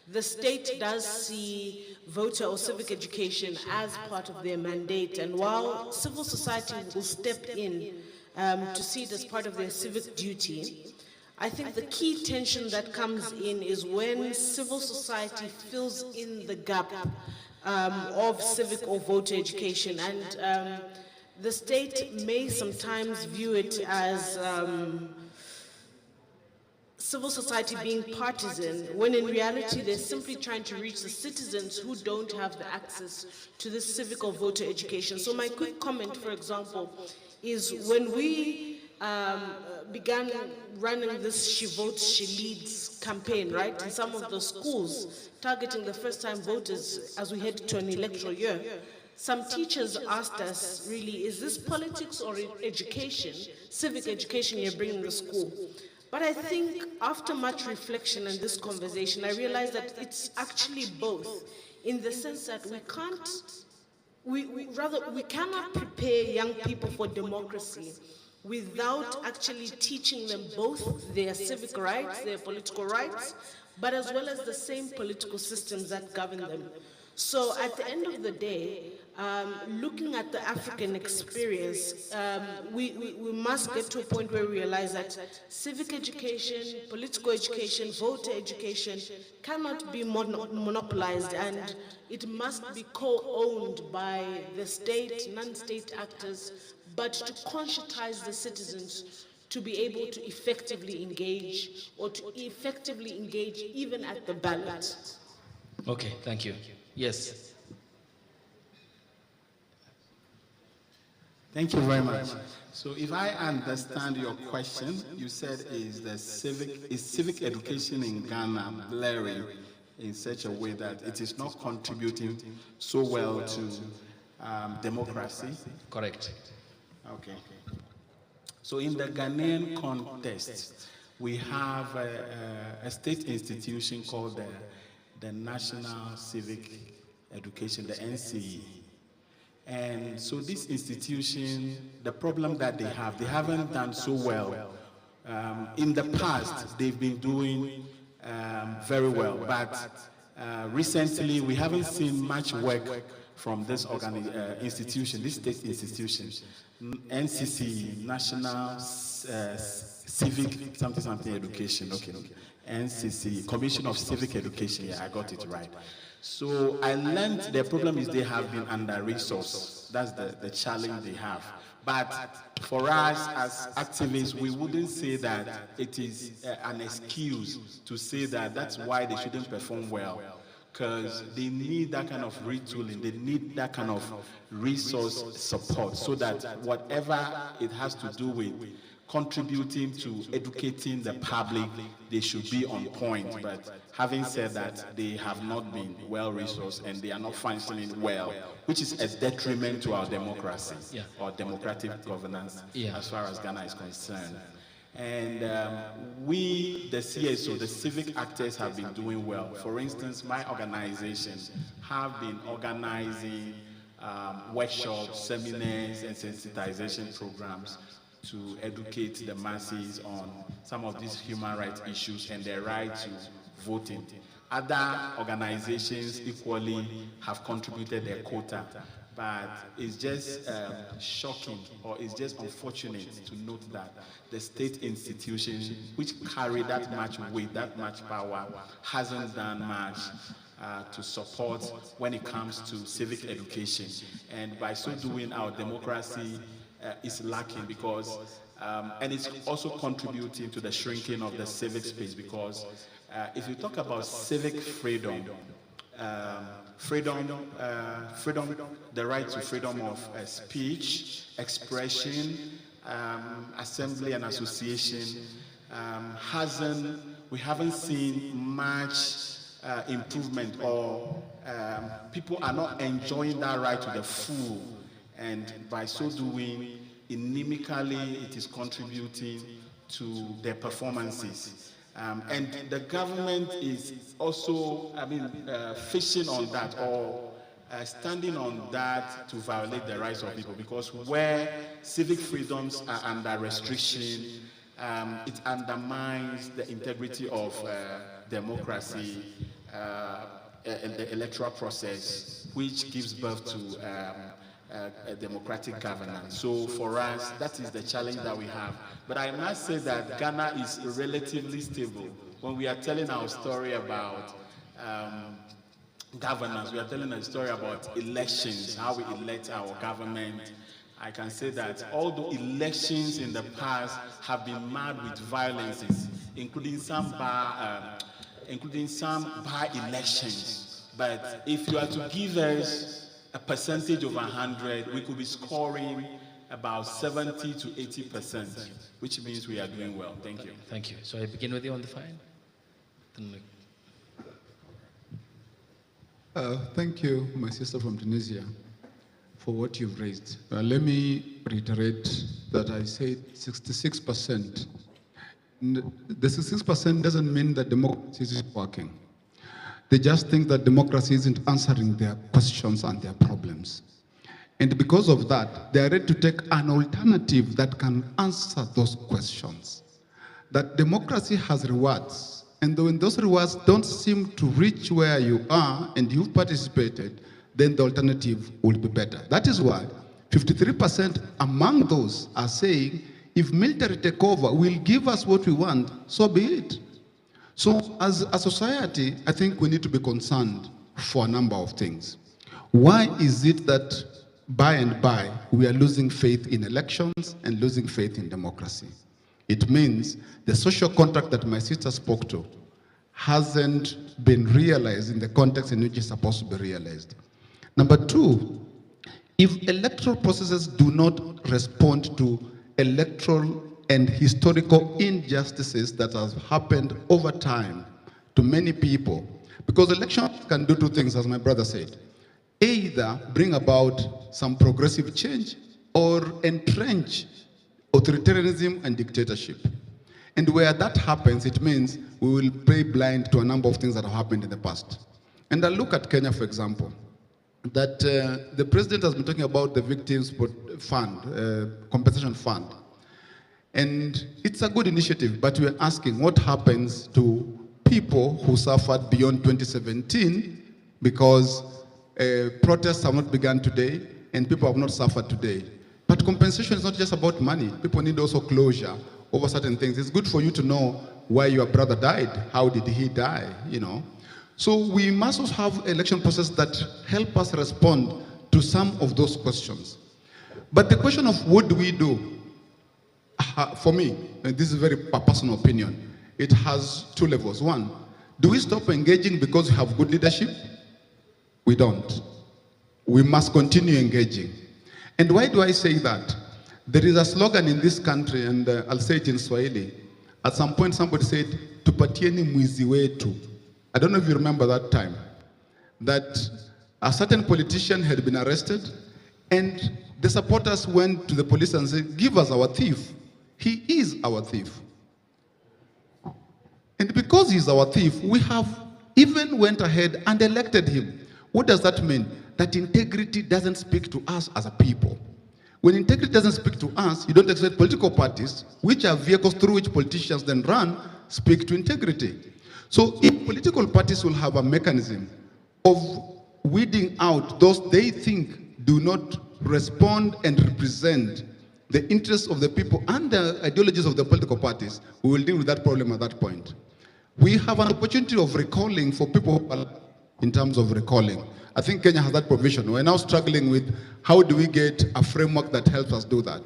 the state does see voter or civic education as part of their mandate, and while civil society will step in to see it as part of their civic duty, I think the key tension that comes in is when civil society fills in the gap of civic or voter education, and the state may sometimes view it as civil society being partisan, when in reality they're simply trying to reach the citizens who don't have the access to this civic or voter education. So my quick comment, for example, is when we began running this She Votes, She Leads campaign, right, in some of the schools, targeting the first-time voters as we head to an electoral year, some teachers asked us, really, is this politics or education, civic education you're bringing to school? But I think after much reflection and this conversation, I realized that it's actually both, in the sense that we cannot prepare young people for democracy without actually teaching them both their civic rights, their political rights, but as well as the same political systems that govern them. So at the end of the day, looking at the African experience, we must get to a point where we realize that civic education, political education, voter education cannot be monopolized, and it must be co-owned by the state, non-state actors, but to conscientize the citizens to be able to effectively engage, or to effectively engage even at the ballot. Okay, thank you. Yes. Thank you very much. So if I understand your question, you said is civic education in Ghana blurring in such a way that it is not contributing so well to democracy? Correct. Okay. So in the Ghanaian context, we have a state institution called the National Civic Education, the NCE. And so this institution, the problem that they haven't done so well. In the past, they've been doing very well, but recently we haven't seen much work from this institution, this state institution, NCC, National Civic something Education, okay. NCC, Commission of Civic Education, yeah, I got it right. So I learned the problem is they have been under-resourced. That's the challenge they have. But for us as activists, we wouldn't say that it is an excuse to say that that's why they shouldn't perform well, because they need that kind of retooling, they need that kind of resource support, so that whatever it has to do with contributing to educating the public, they should be on point. But having said that, they have not been well-resourced and they are not functioning well, which is a detriment to our democracy, or democratic governance, as far as Ghana is concerned. And we, the CSO, the civic actors, have been doing well. For instance, my organization have been organizing workshops, seminars, and sensitization programs to educate the masses on some of these human rights issues and their right to voting. Other organizations equally have contributed their quota, but it's just shocking, or it's just unfortunate to note that the state institutions, which carry that much weight, that much power, hasn't done much to support when it comes to civic education. And by so doing, our democracy is lacking, because And it's also contributing to the shrinking of the civic space, because if you talk about civic freedom, the right to freedom of speech, expression, assembly and association, we haven't seen much improvement, or people are not enjoying that right to the full, and by so doing, inimically, it is contributing to their performances. And the government is also, fishing on that, or standing on that to violate the rights of people, because where civic freedoms are under restriction, it undermines the integrity of democracy and the electoral process, which gives birth to a democratic governance. So for us, that is the challenge that we have. But I must say that Ghana is relatively stable. When we are telling our story about governance, we are telling a story about elections, how we elect our government. I can say that although elections in the past have been marred with violences, including some by-elections, but if you are to give us a percentage of 100, we could be scoring about 70 to 80%, which means we are doing well. Thank you. Thank you. So I begin with you on the fine. Thank you, my sister from Tunisia, for what you've raised. Let me reiterate that I said 66%. The 66% doesn't mean that democracy is working. They just think that democracy isn't answering their questions and their problems. And because of that, they are ready to take an alternative that can answer those questions. That democracy has rewards, and when those rewards don't seem to reach where you are and you've participated, then the alternative will be better. That is why 53% among those are saying, if military takeover will give us what we want, so be it. So as a society, I think we need to be concerned for a number of things. Why is it that by and by we are losing faith in elections and losing faith in democracy? It means the social contract that my sister spoke to hasn't been realized in the context in which it's supposed to be realized. Number two, if electoral processes do not respond to electoral and historical injustices that have happened over time to many people, because elections can do two things, as my brother said. Either bring about some progressive change or entrench authoritarianism and dictatorship. And where that happens, it means we will play blind to a number of things that have happened in the past. And I look at Kenya, for example, that the president has been talking about the Victims Fund, Compensation Fund. And it's a good initiative, but we're asking what happens to people who suffered beyond 2017 because protests have not begun today and people have not suffered today. But compensation is not just about money. People need also closure over certain things. It's good for you to know why your brother died. How did he die, you know? So we must also have election processes that help us respond to some of those questions. But the question of what do we do? For me, and this is a very personal opinion, it has two levels. One, do we stop engaging because we have good leadership? We don't. We must continue engaging. And why do I say that? There is a slogan in this country, and I'll say it in Swahili. At some point, somebody said, "Tupatieni mwizi wetu." I don't know if you remember that time, that a certain politician had been arrested, and the supporters went to the police and said, "Give us our thief. He is our thief." And because he's our thief, we have even went ahead and elected him. What does that mean? That integrity doesn't speak to us as a people. When integrity doesn't speak to us, you don't expect political parties, which are vehicles through which politicians then run, speak to integrity. So if political parties will have a mechanism of weeding out those they think do not respond and represent the interests of the people and the ideologies of the political parties, we will deal with that problem at that point. We have an opportunity of recalling for people in terms of recalling. I think Kenya has that provision. We're now struggling with how do we get a framework that helps us do that.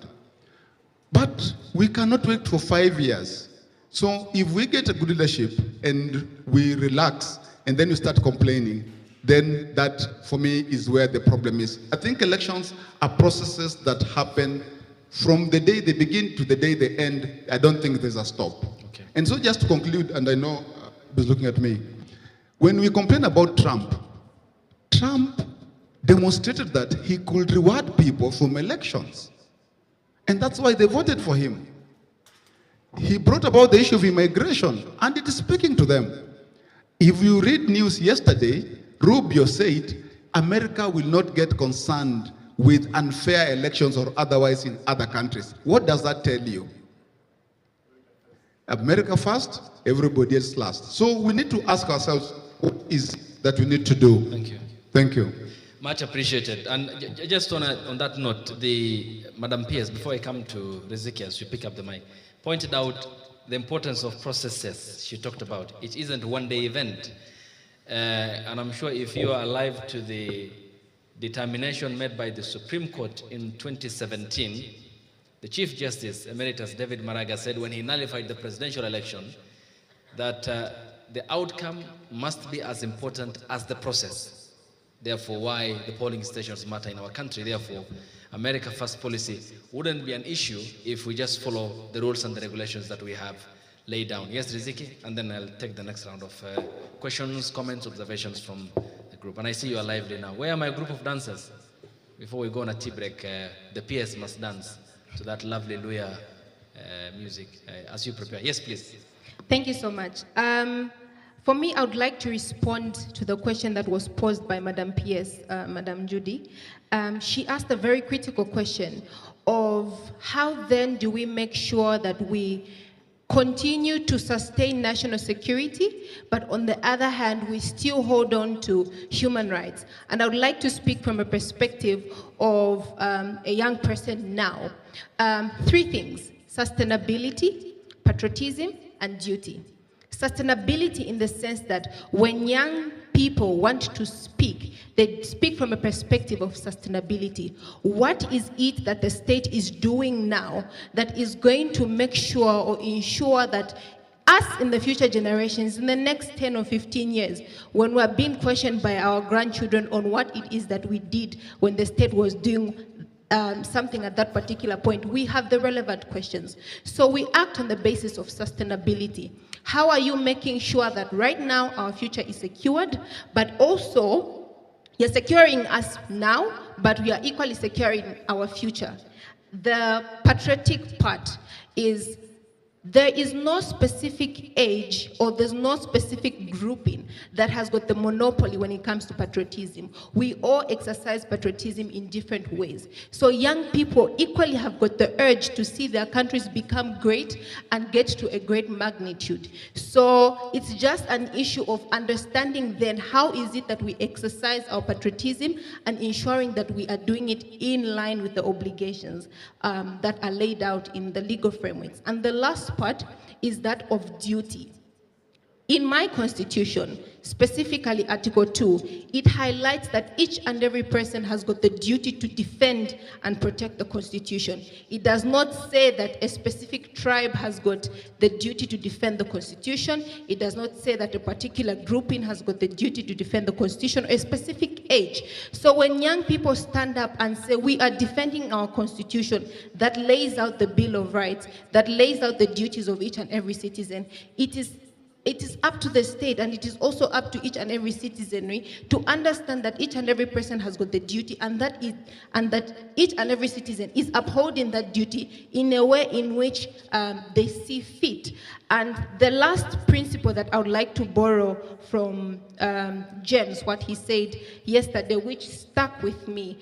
But we cannot wait for 5 years. So if we get a good leadership and we relax and then you start complaining, then that, for me, is where the problem is. I think elections are processes that happen from the day they begin to the day they end. I don't think there's a stop. Okay. And so just to conclude, and I know he's looking at me, when we complain about Trump demonstrated that he could reward people from elections. And that's why they voted for him. He brought about the issue of immigration, and it is speaking to them. If you read news yesterday, Rubio said, America will not get concerned with unfair elections or otherwise in other countries. What does that tell you? America first, everybody else last. So we need to ask ourselves, what is that we need to do? Thank you. Thank you. Much appreciated. And just on that note, Madam Pierce, before I come to Riziki, as you pick up the mic, pointed out the importance of processes she talked about. It isn't a one-day event. And I'm sure if you are alive to the determination made by the Supreme Court in 2017, the Chief Justice Emeritus David Maraga said when he nullified the presidential election that the outcome must be as important as the process. Therefore, why the polling stations matter in our country. Therefore, America First policy wouldn't be an issue if we just follow the rules and the regulations that we have laid down. Yes, Riziki, and then I'll take the next round of questions, comments, observations from the group. And I see you are lively now. Where are my group of dancers? Before we go on a tea break, the PS must dance to that lovely Luya music as you prepare. Yes, please. Thank you so much. For me, I would like to respond to the question that was posed by Madam PS, Madam Judy. She asked a very critical question of how then do we make sure that we continue to sustain national security, but on the other hand, we still hold on to human rights. And I would like to speak from a perspective of a young person now. Three things: sustainability, patriotism, and duty. Sustainability in the sense that when young people want to speak, they speak from a perspective of sustainability. What is it that the state is doing now that is going to make sure or ensure that us in the future generations, in the next 10 or 15 years, when we're being questioned by our grandchildren on what it is that we did when the state was doing something at that particular point, we have the relevant questions. So we act on the basis of sustainability. How are you making sure that right now our future is secured, but also you're securing us now, but we are equally securing our future? The patriotic part is there is no specific age or there's no specific grouping that has got the monopoly when it comes to patriotism. We all exercise patriotism in different ways. So young people equally have got the urge to see their countries become great and get to a great magnitude. So it's just an issue of understanding then how is it that we exercise our patriotism and ensuring that we are doing it in line with the obligations that are laid out in the legal frameworks. And the last part is that of duty. In my constitution, specifically Article 2, it highlights that each and every person has got the duty to defend and protect the constitution. It does not say that a specific tribe has got the duty to defend the constitution. It does not say that a particular grouping has got the duty to defend the constitution or a specific age. So when young people stand up and say we are defending our constitution that lays out the Bill of Rights, that lays out the duties of each and every citizen, it is up to the state, and it is also up to each and every citizenry to understand that each and every person has got the duty, and that each and every citizen is upholding that duty in a way in which they see fit. And the last principle that I would like to borrow from James, what he said yesterday, which stuck with me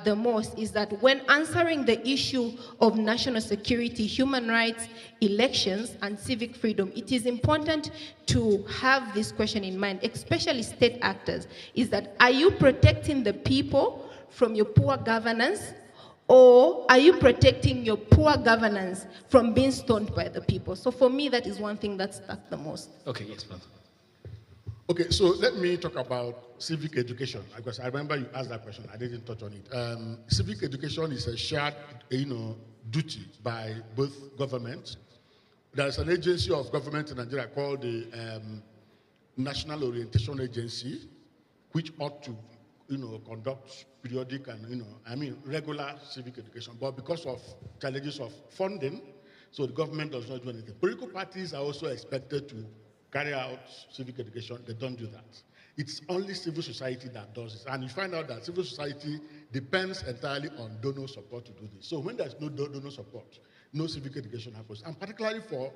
the most, is that when answering the issue of national security, human rights, elections, and civic freedom, it is important to have this question in mind, especially state actors, is that are you protecting the people from your poor governance, or are you protecting your poor governance from being stoned by the people? So for me, that is one thing that stuck the most. Okay, yes, brother. Okay, so let me talk about civic education, because I remember you asked that question. I didn't touch on it. Civic education is a shared, duty by both governments. There's an agency of government in Nigeria called the National Orientation Agency, which ought to, conduct periodic and, regular civic education. But because of challenges of funding, so the government does not do anything. Political parties are also expected to carry out civic education. They don't do that. It's only civil society that does it. And you find out that civil society depends entirely on donor support to do this. So when there's no donor support, no civic education happens. And particularly for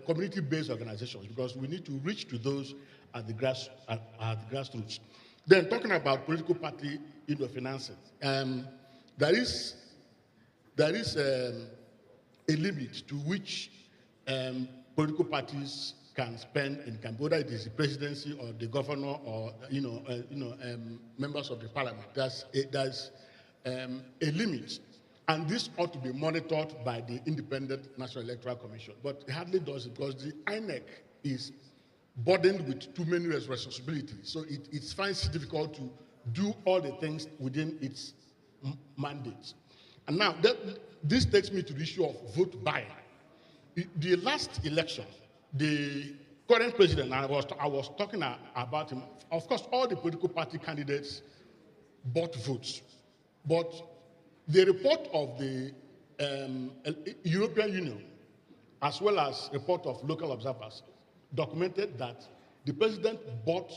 community-based organizations, because we need to reach to those at the grassroots. Then talking about political party financing, there is a limit to which political parties can spend in campaign, whether it is the presidency or the governor or members of the parliament. There's a limit, and this ought to be monitored by the Independent National Electoral Commission. But it hardly does it because the INEC is burdened with too many responsibilities. So it finds it difficult to do all the things within its mandate. And now this takes me to the issue of vote buying. The last election, the current president, and I was talking about him, of course, all the political party candidates bought votes. But the report of the European Union, as well as report of local observers, documented that the president bought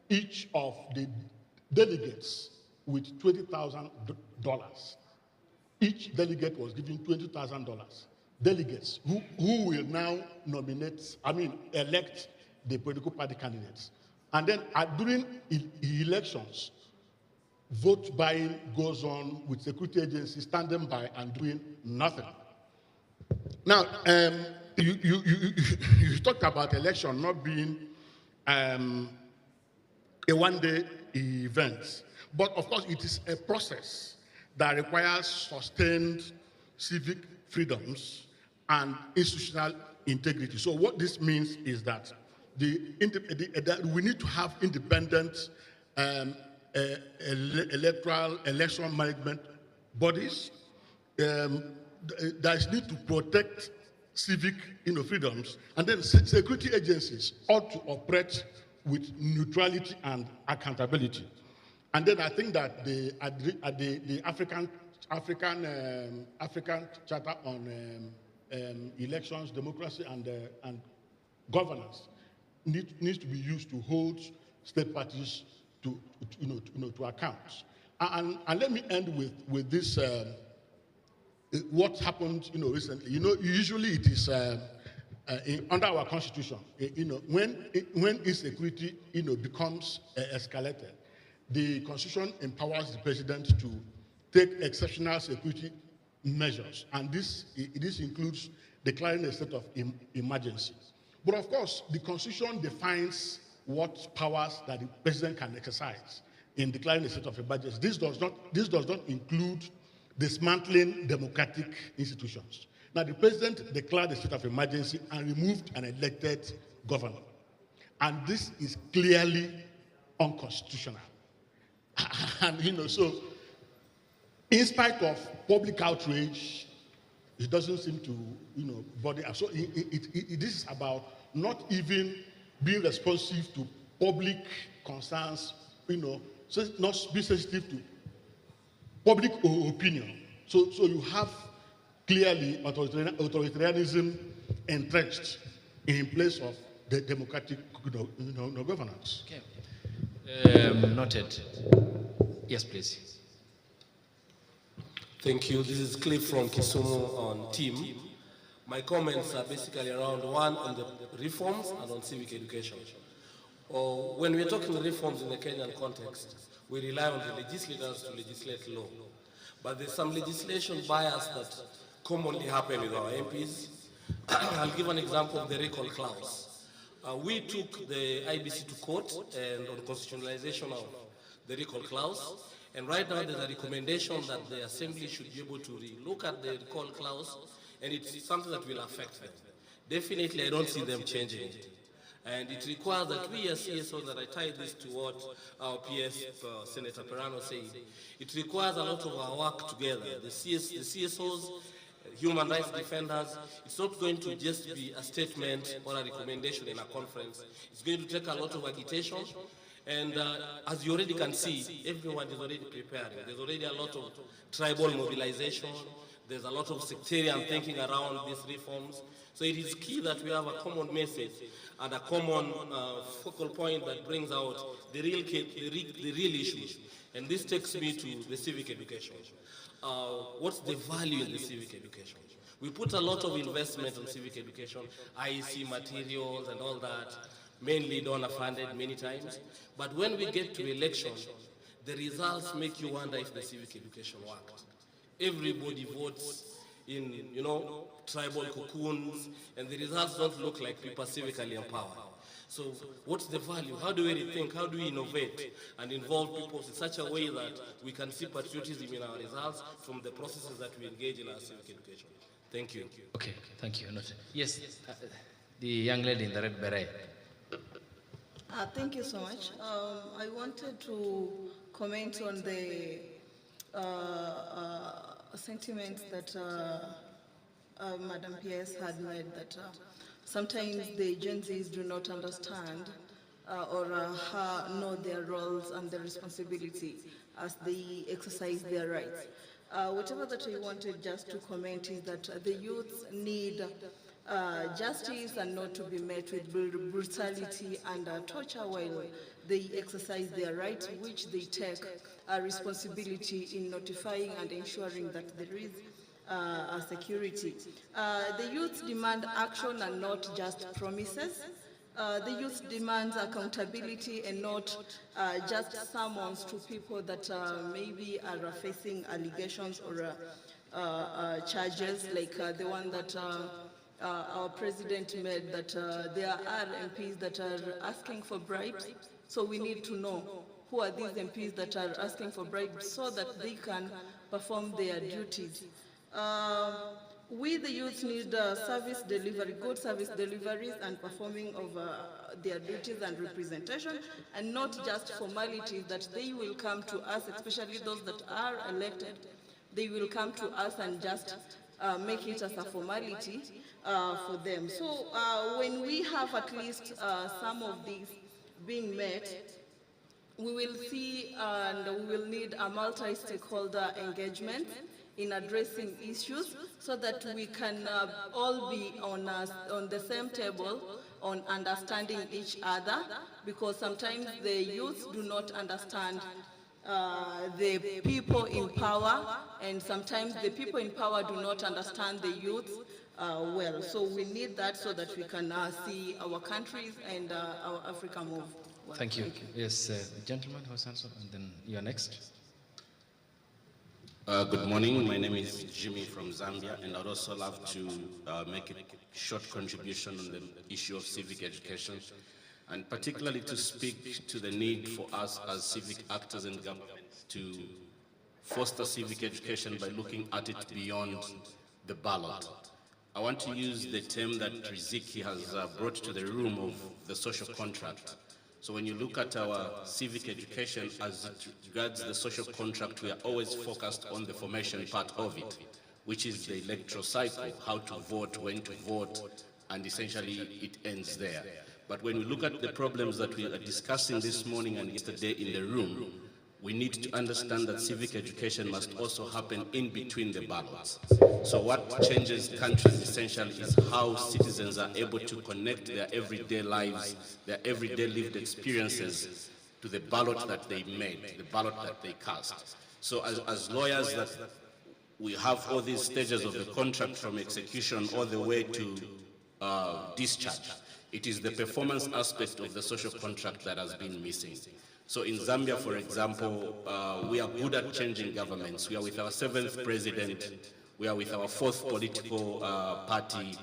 each of the delegates with $20,000. Each delegate was given $20,000. Delegates who will now elect the political party candidates. And then during elections, vote buying goes on with security agencies standing by and doing nothing. Now, you talked about election not being a one-day event, but of course it is a process that requires sustained civic freedoms and institutional integrity. So what this means is that we need to have independent election management bodies. There is need to protect civic freedoms, and then security agencies ought to operate with neutrality and accountability. And then I think that the African Charter on Elections, Democracy, and Governance needs to be used to hold state parties to account. And let me end with this. What happened, recently. Usually it is under our constitution. When insecurity, becomes escalated, the constitution empowers the president to take exceptional security measures, and this includes declaring a state of emergency. But of course, the constitution defines what powers that the president can exercise in declaring a state of emergency. This does not include dismantling democratic institutions. Now, the president declared a state of emergency and removed an elected governor, and this is clearly unconstitutional. And so in spite of public outrage, it doesn't seem to bother us. So this is about not even being responsive to public concerns, so not be sensitive to public opinion. So you have clearly authoritarianism entrenched in place of the democratic governance. Okay. Noted. Yes, please. Thank you. This is Cliff from Kisumu on team. My comments are basically around one on the reforms and on civic education. When we're talking reforms in the Kenyan context, we rely on the legislators to legislate law. But there's some legislation bias that commonly happen with our MPs. I'll give an example of the recall clause. We took the IBC to court and on constitutionalization of the recall clause. And right now there's a recommendation that the Assembly should be able to look at the recall clause, and it's something that will affect them. Definitely I don't see them changing it. And it requires that we as CSOs, that I tie this to what our PS, Senator Perano said, it requires a lot of our work together. The CSOs, human rights defenders, it's not going to just be a statement or a recommendation in a conference. It's going to take a lot of agitation. And as you already can see, everyone is already preparing. There's already a lot of tribal mobilization. There's a lot of sectarian thinking around these reforms. So it is key that we have a common message and a common focal point that brings out the real issues. And this takes me to the civic education. What's the value in the civic education? We put a lot of investment in civic education, IEC materials and all that, mainly donor funded many times. But when we get to elections, the results make you wonder if the civic education worked. Everybody votes in, tribal cocoons, and the results don't look like people are civically empowered. So what's the value? How do we rethink? How do we innovate and involve people in such a way that we can see patriotism in our results from the processes that we engage in our civic education? Thank you. Okay, thank you. Yes, the young lady in the red beret. Thank you so much. I wanted to comment on the sentiments that Madam PS had made, that sometimes the Gen Zs do not understand or know their roles and their responsibility as they exercise their rights. Whatever that I wanted just to comment is that the youth need justice and not to be met with brutality and torture while they exercise their rights, which they take a responsibility in notifying and ensuring that there is a security. The youth demand action and not just promises. The youth demands accountability and not just summons to people that maybe are facing allegations or charges like the one that our president made, that there are MPs that are asking for bribes. So we need to know who are these MPs that are asking for bribes so that they can perform their duties. We, the youth, need service delivery, good service deliveries and performing of their duties and representation, and not just formalities that they will come to us, especially those that are elected. They will come to us and just make it as a formality for them. So when we have at least some of these being met, we will see and we will need a multi-stakeholder engagement in addressing issues so that we can all be on the same table on understanding each other, because sometimes the youth do not understand the people in power, and sometimes the people in power do not understand the youth well. So we need that so that we can see our countries and our Africa move. Well, thank you. Yes, the gentleman who has answered, and then you're next. Good morning. My name is Jimmy from Zambia, and I'd also love to make a short contribution on the issue of civic education, and particularly to speak to the need for us as civic actors in government to foster civic education by looking at it beyond the ballot. I want to use the term that Riziki has brought to the room of the social contract. So when you look at our civic education as it regards the social contract, we are always focused on the formation part of it, which is the electoral cycle, how to vote, when to vote, and essentially it ends there. But when we look at the problems that we are discussing this morning and yesterday in the room, we need to understand that civic education must also happen in between the ballots. So what changes countries essentially is how citizens are able to connect their everyday lives, their everyday lived experiences to the ballot that they made, the ballot that they cast. So as lawyers, that we have all these stages of the contract from execution all the way to discharge. It is the performance aspect of the social contract that has been missing. So in Zambia, for example, we are good at changing governments. We are with our 7th president, we are with our 4th political party,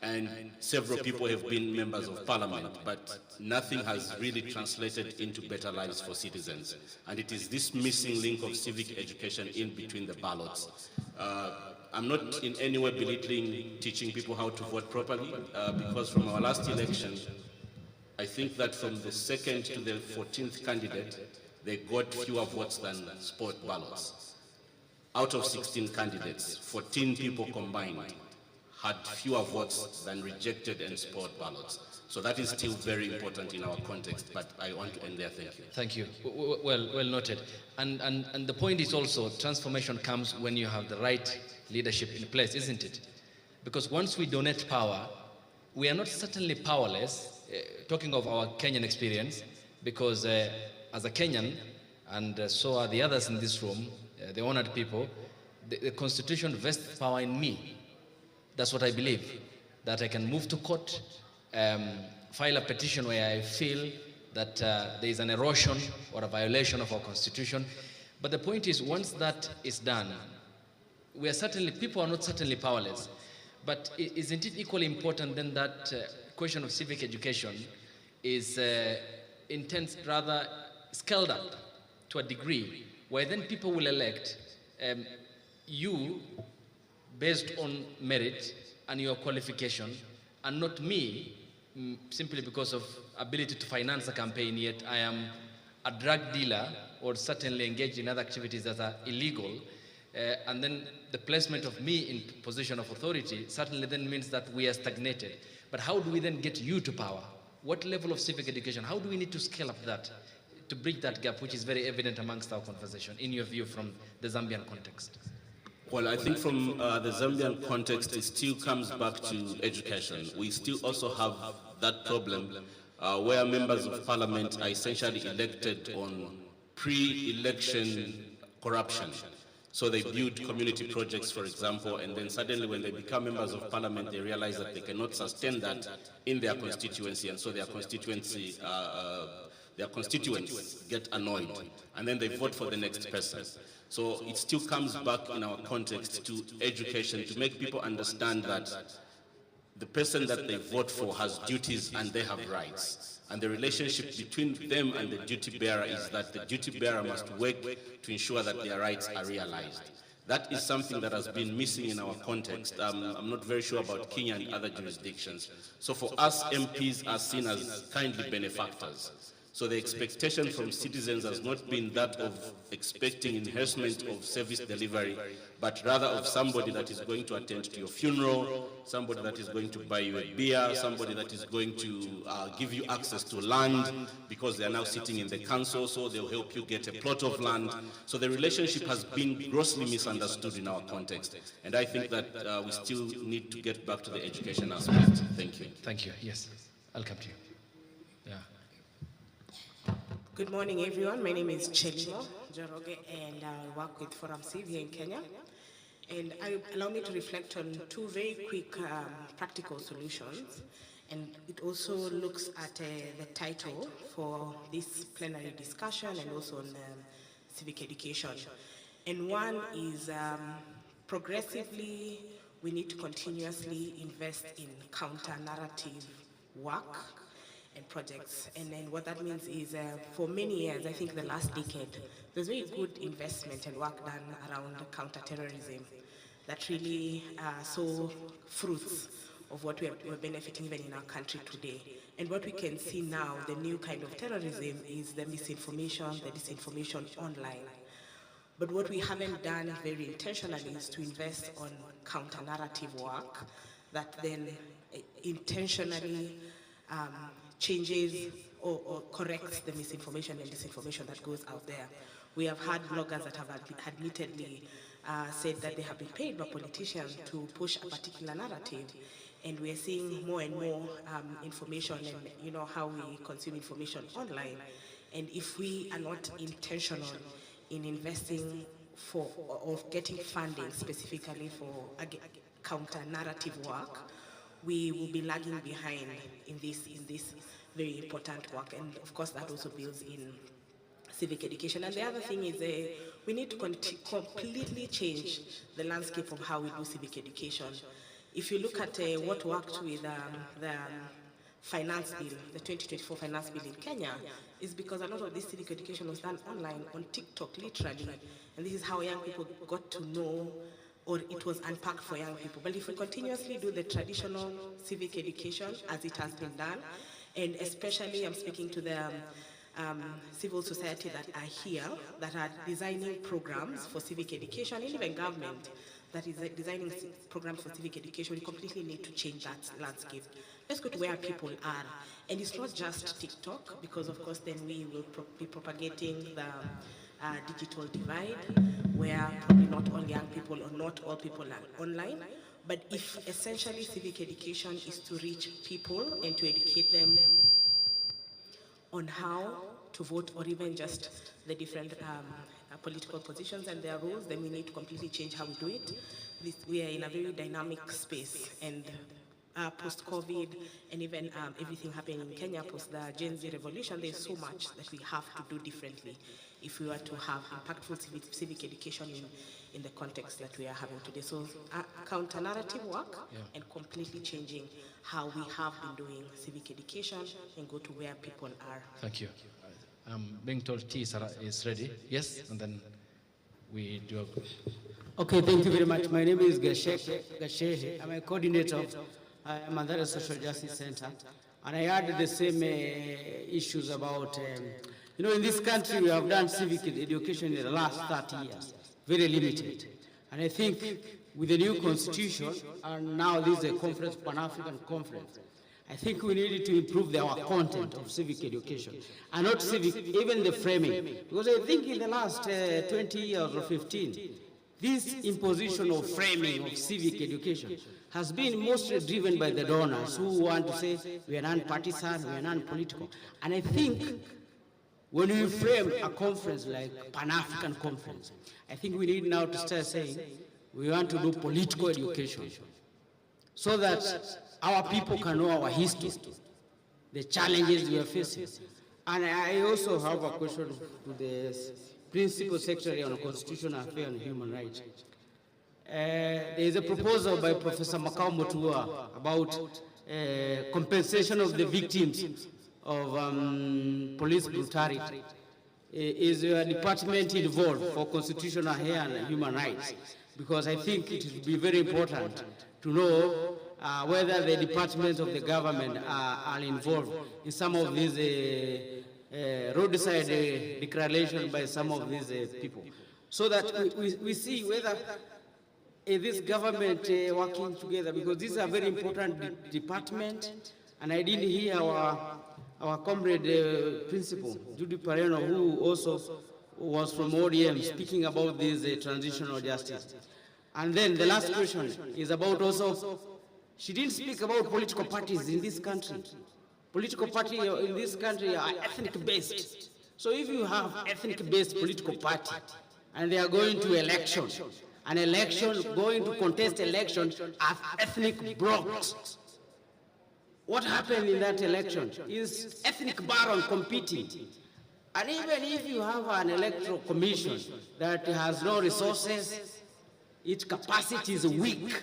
and several people have been members of parliament, but nothing has really translated into better lives for citizens. And it is this missing link of civic education in between the ballots. I'm not in any way belittling teaching people how to vote properly, because from our last election, I think that from the second to the 14th candidate, they got fewer votes than sport ballots. Out of 16 candidates, 14 people combined had fewer votes than rejected and sport ballots. So that is still very important in our context, but I want to end there. Thank you. Thank you. Well noted. And the point is also, transformation comes when you have the right leadership in place, isn't it? Because once we donate power, we are not certainly powerless, talking of our Kenyan experience, because as a Kenyan, and so are the others in this room, the honored people, the Constitution vests power in me. That's what I believe, that I can move to court, file a petition where I feel that there is an erosion or a violation of our Constitution. But the point is, once that is done, we are certainly, people are not certainly powerless. But isn't it equally important then that question of civic education is intense, rather scaled up to a degree where then people will elect you based on merit and your qualification, and not me simply because of ability to finance a campaign, yet I am a drug dealer or certainly engaged in other activities that are illegal. And then the placement of me in position of authority certainly then means that we are stagnated. But how do we then get you to power? What level of civic education? How do we need to scale up that to bridge that gap, which is very evident amongst our conversation, in your view, from the Zambian context? Well, I think from the Zambian context, it still comes back to education. We still also have that problem where members of parliament are essentially elected on pre-election corruption. So they build community projects, for example, and then suddenly when they become members of parliament, they realize that they cannot sustain that in their constituency, and so their constituents get annoyed, and then they vote for the next person. So it still comes back in our context to education, to make people understand that the person that they vote for has duties and they have rights. And the relationship between them and the duty bearer is that the duty bearer must work to ensure that their rights are realized. That is something that has been missing in our context. I'm not very sure about Kenya and other jurisdictions. So for us, MPs are seen as kindly benefactors. So the expectation from citizens has not been that of expecting enhancement of service delivery, but rather of somebody that is going to attend to your funeral, somebody that is going to buy you a beer, somebody that is going to give you access to land because they are now sitting in the council, so they'll help you get a plot of land. So the relationship has been grossly misunderstood in our context. And I think that we still need to get back to the education aspect. Thank you. Thank you. Yes, I'll come to you. Yeah. Good morning, everyone. My name is Chelimo Joroge, and I work with Forum Civ here in Kenya. And allow me to reflect on two very quick practical solutions. And it also looks at the title for this plenary discussion and also on civic education. And one is progressively, we need to continuously invest in counter-narrative work and projects. And then what that means is for many years, I think the last decade, there's very good investment and work done around counter-terrorism that really saw fruits of what we're benefiting even in our country today. And what we can see now, the new kind of terrorism, is the misinformation, the disinformation online. But what we haven't done very intentionally is to invest on counter-narrative work that then intentionally changes or corrects the misinformation and disinformation that goes out there. We have had bloggers that have admittedly said that they have been paid by politicians to push a particular narrative, and we are seeing more and more information and how we consume information online. And if we are not intentional in investing for or getting funding specifically for counter-narrative work, we will be lagging behind in this very important work. And of course, that also builds in civic education. And the other thing is we need to completely change the landscape of how we do civic education. If you look at what worked with the finance bill, the 2024 finance bill in Kenya, is because a lot of this civic education was done online, on TikTok, literally. And this is how young people got to know, or it was unpacked for young people. But if we continuously do the traditional civic education as it has been done, And especially I'm speaking to the civil society that are here, that are designing programs for civic education, and even government that is designing programs for civic education. We completely need to change that landscape. Let's go to where people are. And it's not just TikTok, because of course then we will be propagating the digital divide, where probably not all young people or not all people are online. But if essentially civic education is to reach people and to educate them on how to vote, or even just the different political positions and their roles, then we need to completely change how we do it. We are in a very dynamic space, and post-COVID and even everything happening in Kenya post the Gen Z revolution, there's so much that we have to do differently if we were to have impactful civic education in the context that we are having today. So counter-narrative work and completely changing how we have been doing civic education and go to where people are. Thank you. Being told tea is ready. Yes, and then we do. Okay, thank you very much. My name is Gashehe. I'm a coordinator of Mandara Social Justice Center, and I had the same issues about, you know, in this country we have done civic education in the last 30 years, very limited. And I think with the new constitution, and now this is a conference, Pan-African conference, I think we needed to improve our content of civic education, and not civic, even the framing. Because I think in the last 20 years or 15, this imposition of framing of civic education has been mostly driven by the donors who want to say we are non-partisan, we are non-political. And I think when we frame a conference like Pan-African conference, I think we need now to start saying we want to do political education so that our people can know our history, the challenges we are facing. And I also have a question to the Principal Secretary on Constitutional Affairs and Human Rights. There is a proposal by Professor Makau Motua about compensation of the victims of police brutality. Is your department involved for constitutional affairs and human rights? Because I think it will be very important to know whether the departments of the government are involved in some of these roadside declarations by some of these people, so that we see whether this government working together, because this is a very important department. And I didn't hear our comrade principal, Judy Pareno, who also was from ODM, speaking about this transitional justice. And then the last question is about also, she didn't speak about political parties in this country. Political parties in this country are ethnic-based. So if you have ethnic-based political party and they are going to election, an election going to contest election as ethnic blocs, what happened in that election is ethnic baron competing. And even if you have an electoral commission that has no resources, its capacity is weak,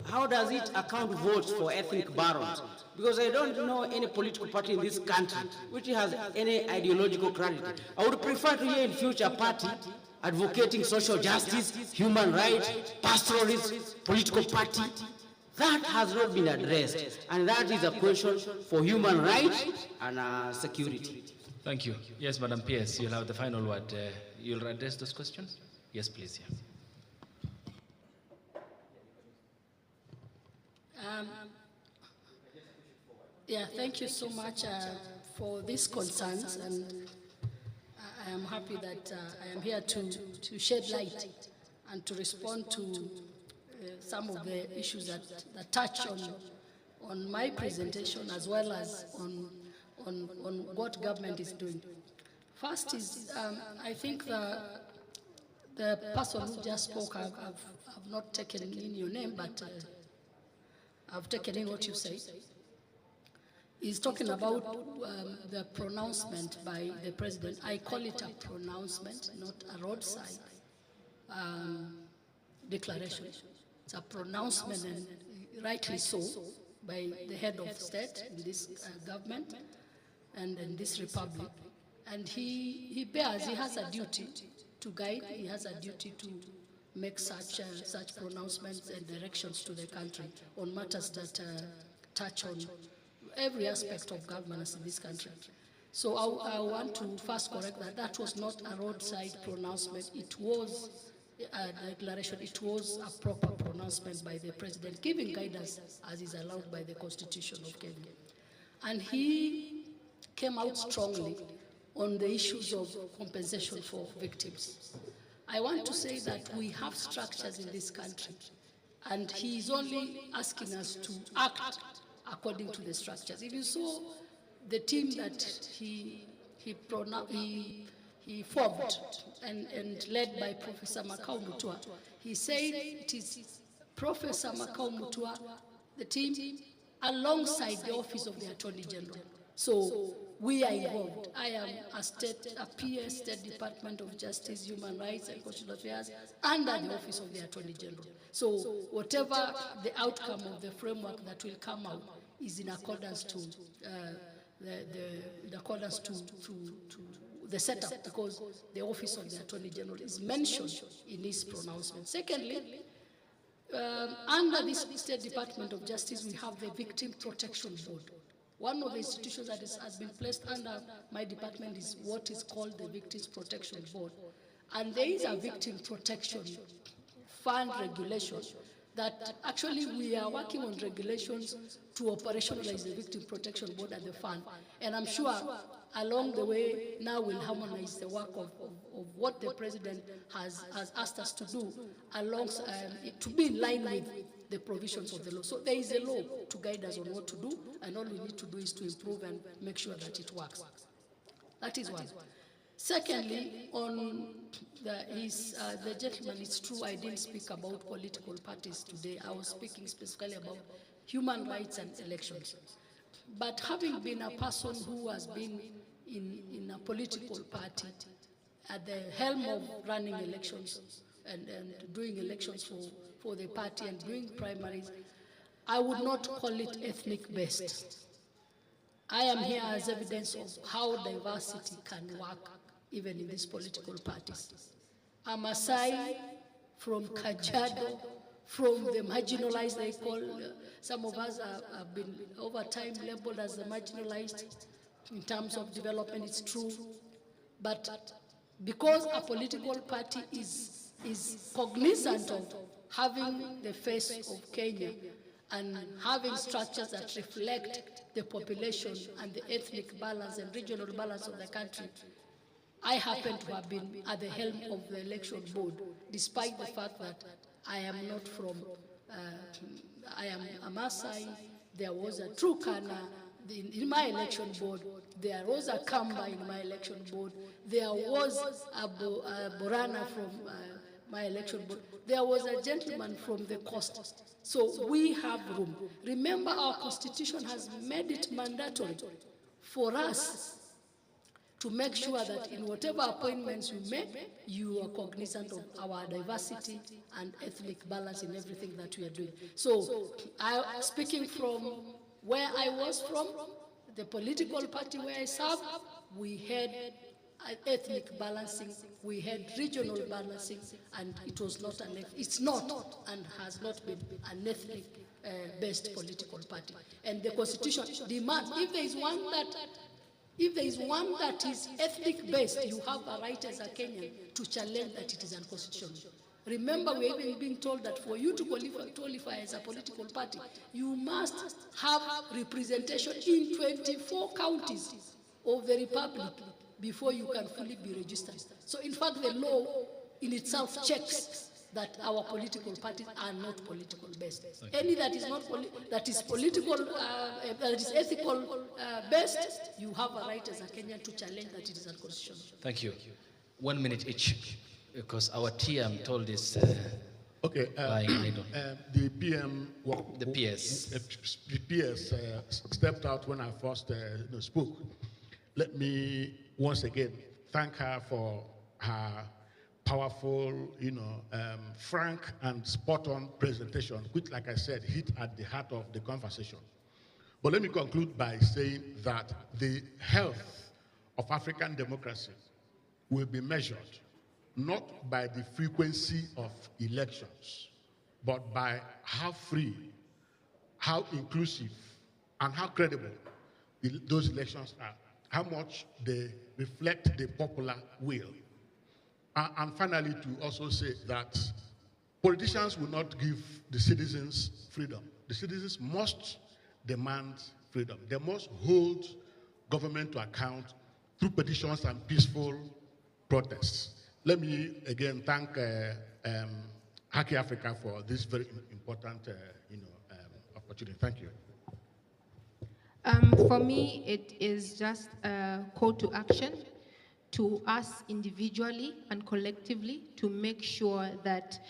how does it account votes for ethnic barons? Because I don't know any political party in this country which has any ideological clarity. I would prefer to hear in future party advocating social justice, human rights, pastoralism, political party. That has not been addressed, and that is a question for human rights and security. Thank you. Yes, Madam Pierce, you'll have the final word. You'll address those questions? Yes, please. Yeah. Thank you so much for these concerns, and I am happy that I am here to shed light and to respond to some of the issues that touch on my presentation, as well as on what government is doing. First is, I think the person who just spoke, I've not taken in your name, but I've taken in what you say. He's talking about the pronouncement by the president. I call it a pronouncement, not a roadside declaration. It's a pronouncement, and rightly so, by the head of state in this government and in this republic. And he has a duty to guide, he has a duty to make such pronouncements and directions to the country on matters that touch on every aspect of governance in this country. So I want to first correct that that was not a roadside pronouncement. It was a declaration. It was a proper pronouncement by the president, giving guidance as is allowed by the Constitution of Kenya. And he came out strongly on the issues of compensation for victims. I want to say that we have structures in this country, and he is only asking us to act according to the structures. If you saw the team that he formed and led by Professor Makau Mutua, he said it is Professor Makau Mutua, the team, alongside the Office of the Attorney General. So we are involved. I am a PS, State Department of Justice, Human Rights and Constitutional Affairs, under the Office of the Attorney General. So whatever the outcome of the framework that will come out is in accordance to the setup, because the Office of the Attorney General is mentioned in his pronouncement. Secondly, under this State Department of Justice, we have the Victim Protection Board. One of the institutions that has been placed under my department is what is called the Victims Protection Board. And there is a Victim Protection Fund regulation that actually we are working on regulations to operationalize the Victim Protection Board and the fund. And I'm sure along the way now we'll harmonize the work of what the president has asked us to do to be in line with the provisions of the law. So there is a law to guide us on what to do, and all we need to do is to improve and make sure that it works. That is one. Secondly, on the gentleman, it's true I didn't speak about political parties today. I was speaking specifically about human rights and elections. But having been a person who has been in a political party at the helm of running elections and doing elections for the party and doing primaries, I would not call it ethnic-based. I am here as evidence of how diversity can work even in these political parties. I'm a Maasai from Kajiado, from the marginalized, they call, some of us have been over time labeled as the marginalized in terms of development, it's true. But because a political party is cognizant of having the face of Kenya and having structures that reflect the population and the ethnic balance and regional balance of the country, I happen to have been at the helm of the election board, despite the fact that I am not from, I am a Maasai. There was a Turkana in my election board. There was a Kamba in my election board. There was a Borana from my election board. There was a gentleman from the coast. So we have room. Remember, our constitution has made it mandatory for us to make sure that in whatever appointments you make, you are cognizant of our diversity and ethnic balance in everything that we are doing. So, speaking from where I was from, the political party where I served, we had ethnic balancing, we had regional balancing, and it was not it's not and has not been an ethnic based political party. And the constitution demands, if there is one that is ethnic-based, you have a right as a Kenyan to challenge that it is unconstitutional. Remember, we're even being told that for you to qualify as a political party, you must have representation in 24 counties of the republic before you can fully be registered. So in fact, the law in itself checks that our political parties are not political based. Any that is not that is political, that is ethical based, you have a right as a Kenyan to challenge that it is unconstitutional. Thank you. 1 minute each, because our TM told us. Okay. The PM. The PS. The PS stepped out when I first spoke. Let me once again thank her for her powerful, frank and spot-on presentation, which, like I said, hit at the heart of the conversation. But let me conclude by saying that the health of African democracy will be measured not by the frequency of elections, but by how free, how inclusive, and how credible those elections are, how much they reflect the popular will. And finally, to also say that politicians will not give the citizens freedom. The citizens must demand freedom. They must hold government to account through petitions and peaceful protests. Let me again thank Haki Africa for this very important opportunity. Thank you. For me, it is just a call to action to us individually and collectively to make sure that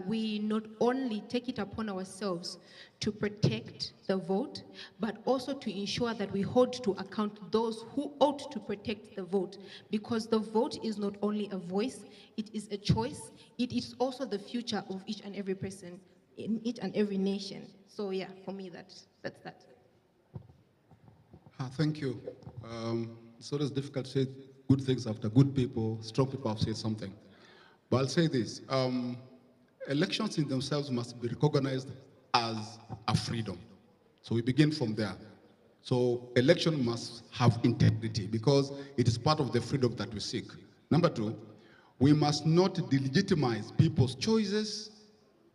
we not only take it upon ourselves to protect the vote, but also to ensure that we hold to account those who ought to protect the vote, because the vote is not only a voice, it is a choice, it is also the future of each and every person in each and every nation. So yeah, for me, that's that. Thank you. It's always difficult to say good things after good people, strong people have said something. But I'll say this. Elections in themselves must be recognized as a freedom. So we begin from there. So election must have integrity because it is part of the freedom that we seek. Number two, we must not delegitimize people's choices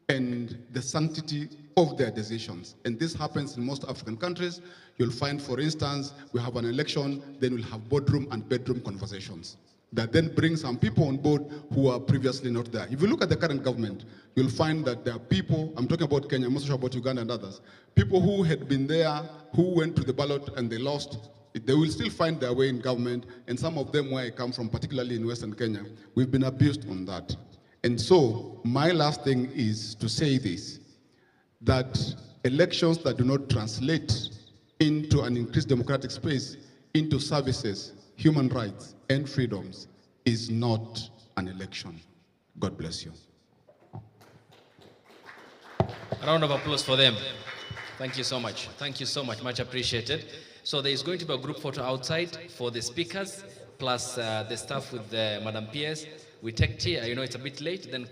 and the sanctity of their decisions. And this happens in most African countries. You'll find, for instance, we have an election, then we'll have boardroom and bedroom conversations that then bring some people on board who are previously not there. If you look at the current government, you'll find that there are people, I'm talking about Kenya, I'm not sure about Uganda and others, people who had been there, who went to the ballot and they lost, they will still find their way in government, and some of them where I come from, particularly in Western Kenya, we've been abused on that. And so, my last thing is to say this, that elections that do not translate into an increased democratic space, into services, human rights, and freedoms is not an election. God bless you. A round of applause for them. Thank you so much. Thank you so much. Much appreciated. So there is going to be a group photo outside for the speakers, plus the staff with Madam PS. We take tea. I know it's a bit late. Then